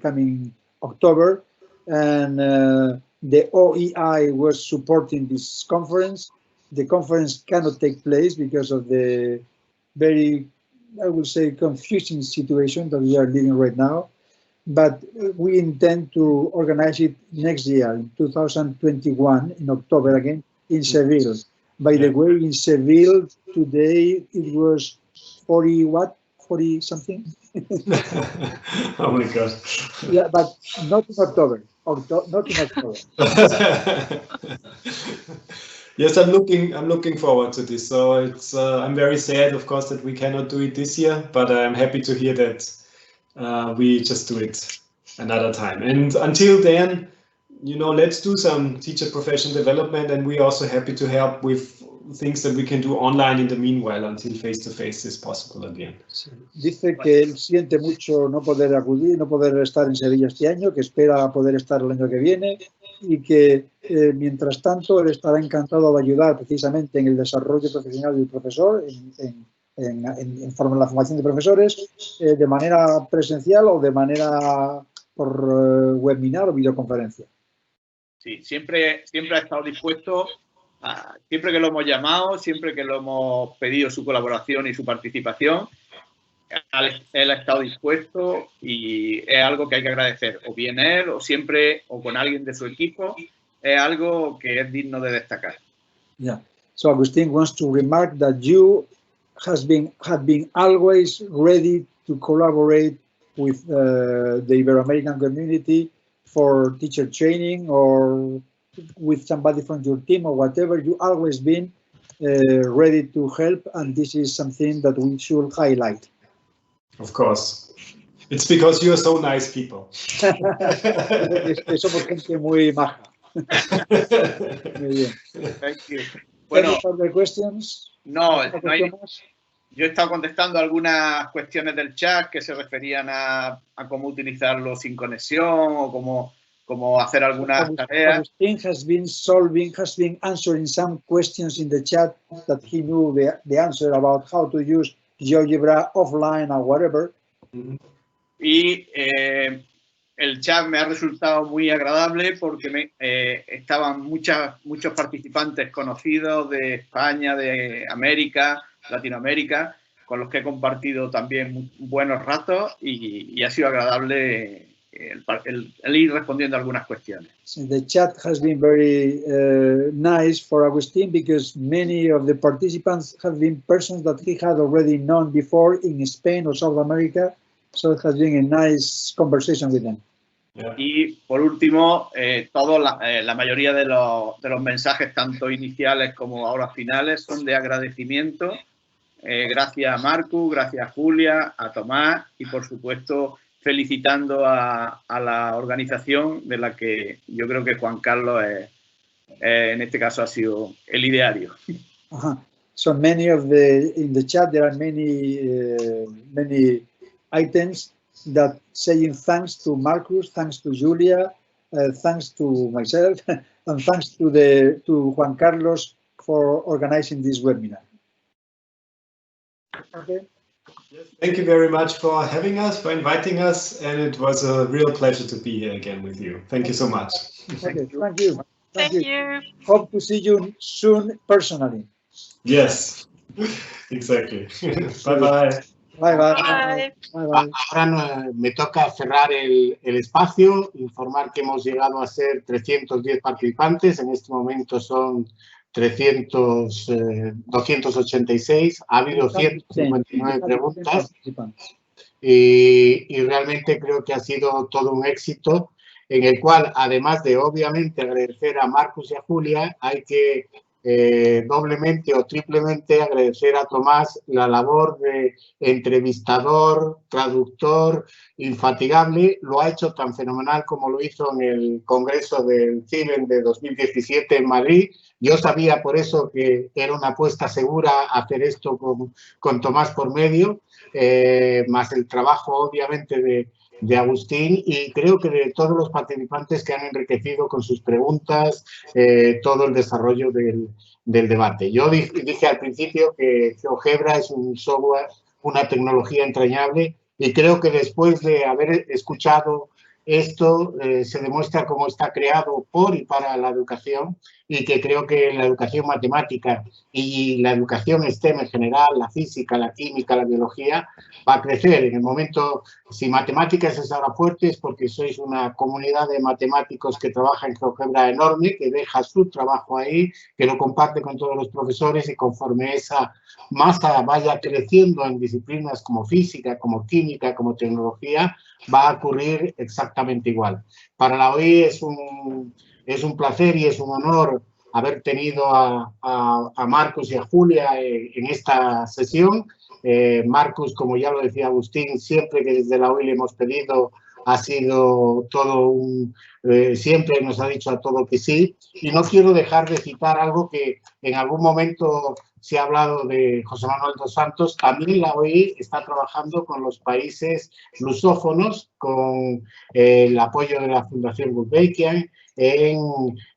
coming October. And the OEI was supporting this conference. The conference cannot take place because of the very, I would say, confusing situation that we are living right now. But we intend to organize it next year, in 2021, in October again, in Seville. By the way, in Seville, today it was 40 something? Oh my God. Yeah, but not in October. Not in October. Yes, I'm looking forward to this. So it's I'm very sad, of course, that we cannot do it this year, but I'm happy to hear that we just do it another time. And until then, you know, let's do some teacher professional development, and we're also happy to help with things that we can do online in the meanwhile until face-to-face is possible again. Sí. Dice que él siente mucho no poder acudir, no poder estar en Sevilla este año, que espera poder estar el año que viene y que mientras tanto él estará encantado de ayudar precisamente en el desarrollo profesional del profesor, en la formación de profesores, de manera presencial o de manera por webinar o videoconferencia. Sí, siempre ha estado dispuesto. Siempre que lo hemos llamado, siempre que lo hemos pedido su colaboración y su participación, él ha estado dispuesto y es algo que hay que agradecer, o bien él o siempre o con alguien de su equipo, es algo que es digno de destacar. Yeah. So Agustin wants to remark that you have been always ready to collaborate with the Ibero-American community for teacher training or with somebody from your team or whatever. You always been ready to help, and this is something that we should highlight. Of course. It's because you are so nice people. Somos gente muy maja. Muy bien. Thank you. Bueno, Any further questions? no hay, yo he estado contestando algunas cuestiones del chat que se referían a cómo utilizarlo sin conexión o cómo hacer algunas tareas. Agustin has been answering some questions in the chat that he knew the answer about how to use GeoGebra offline or whatever. Y el chat me ha resultado muy agradable porque estaban muchos participantes conocidos de España, de América, Latinoamérica, con los que he compartido también buenos ratos y ha sido agradable el ir respondiendo a algunas cuestiones. So the chat has been very nice for Agustin because many of the participants have been persons that he had already known before in Spain or South America. So it has been a nice conversation with them. Yeah. Y por último, la mayoría de los mensajes, tanto iniciales como ahora finales, son de agradecimiento. Gracias a Marcus, gracias a Julia, a Tomás y por supuesto felicitando a la organización de la que yo creo que Juan Carlos en este caso ha sido el ideario. So in the chat there are many items that saying thanks to Marcus, thanks to Julia, thanks to myself, and thanks to Juan Carlos for organizing this webinar. Okay. Thank you very much for having us, for inviting us, and it was a real pleasure to be here again with you. Thank you so much. Okay, thank you. Thank you. Hope to see you soon personally. Yes, exactly. Bye-bye. Bye. Ahora me toca cerrar el espacio, informar que hemos llegado a ser 310 participantes. En este momento son 286. Ha habido 159 preguntas y realmente creo que ha sido todo un éxito en el cual, además de obviamente agradecer a Marcus y a Julia, hay que doblemente o triplemente agradecer a Tomás la labor de entrevistador, traductor, infatigable. Lo ha hecho tan fenomenal como lo hizo en el Congreso del CIBEN de 2017 en Madrid. Yo sabía por eso que era una apuesta segura hacer esto con Tomás por medio, más el trabajo obviamente de Agustín, y creo que de todos los participantes que han enriquecido con sus preguntas todo el desarrollo del debate. Yo dije al principio que GeoGebra es un software, una tecnología entrañable, y creo que después de haber escuchado esto se demuestra cómo está creado por y para la educación, y que creo que la educación matemática y la educación STEM en general, la física, la química, la biología, va a crecer. En el momento, si matemáticas es ahora fuerte, es porque sois una comunidad de matemáticos que trabaja en GeoGebra enorme, que deja su trabajo ahí, que lo comparte con todos los profesores, y conforme esa masa vaya creciendo en disciplinas como física, como química, como tecnología, va a ocurrir exactamente igual. Para la OI es un placer y es un honor haber tenido a Marcus y a Julia en esta sesión. Marcus, como ya lo decía Agustín, siempre que desde la OI le hemos pedido, ha sido todo siempre nos ha dicho a todo que sí. Y no quiero dejar de citar algo que en algún momento se ha hablado de José Manuel dos Santos. También la OI está trabajando con los países lusófonos, con el apoyo de la Fundación Gulbenkian, en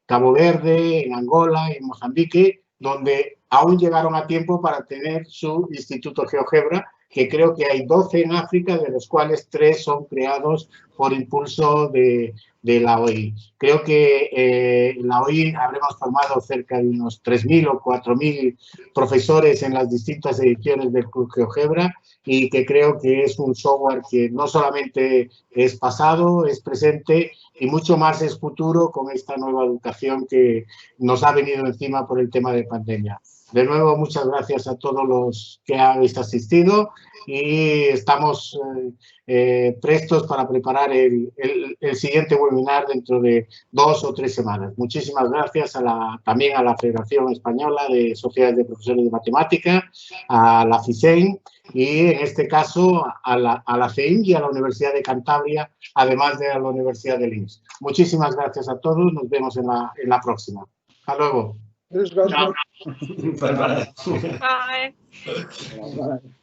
Cabo Verde, en Angola, en Mozambique, donde aún llegaron a tiempo para tener su Instituto GeoGebra, que creo que hay 12 en África, de los cuales 3 son creados por impulso de la OI. Creo que la OI habremos formado cerca de unos 3.000 o 4.000 profesores en las distintas ediciones del Club GeoGebra, y que creo que es un software que no solamente es pasado, es presente y mucho más es futuro con esta nueva educación que nos ha venido encima por el tema de pandemia. De nuevo, muchas gracias a todos los que habéis asistido y estamos prestos para preparar el siguiente webinar dentro de 2 o 3 semanas. Muchísimas gracias también a la Federación Española de Sociedades de Profesores de Matemática, a la FISEN y en este caso a la CEIM y a la Universidad de Cantabria, además de a la Universidad de Linz. Muchísimas gracias a todos, nos vemos en la próxima. Hasta luego. Chao. Bye bye. Bye. Bye.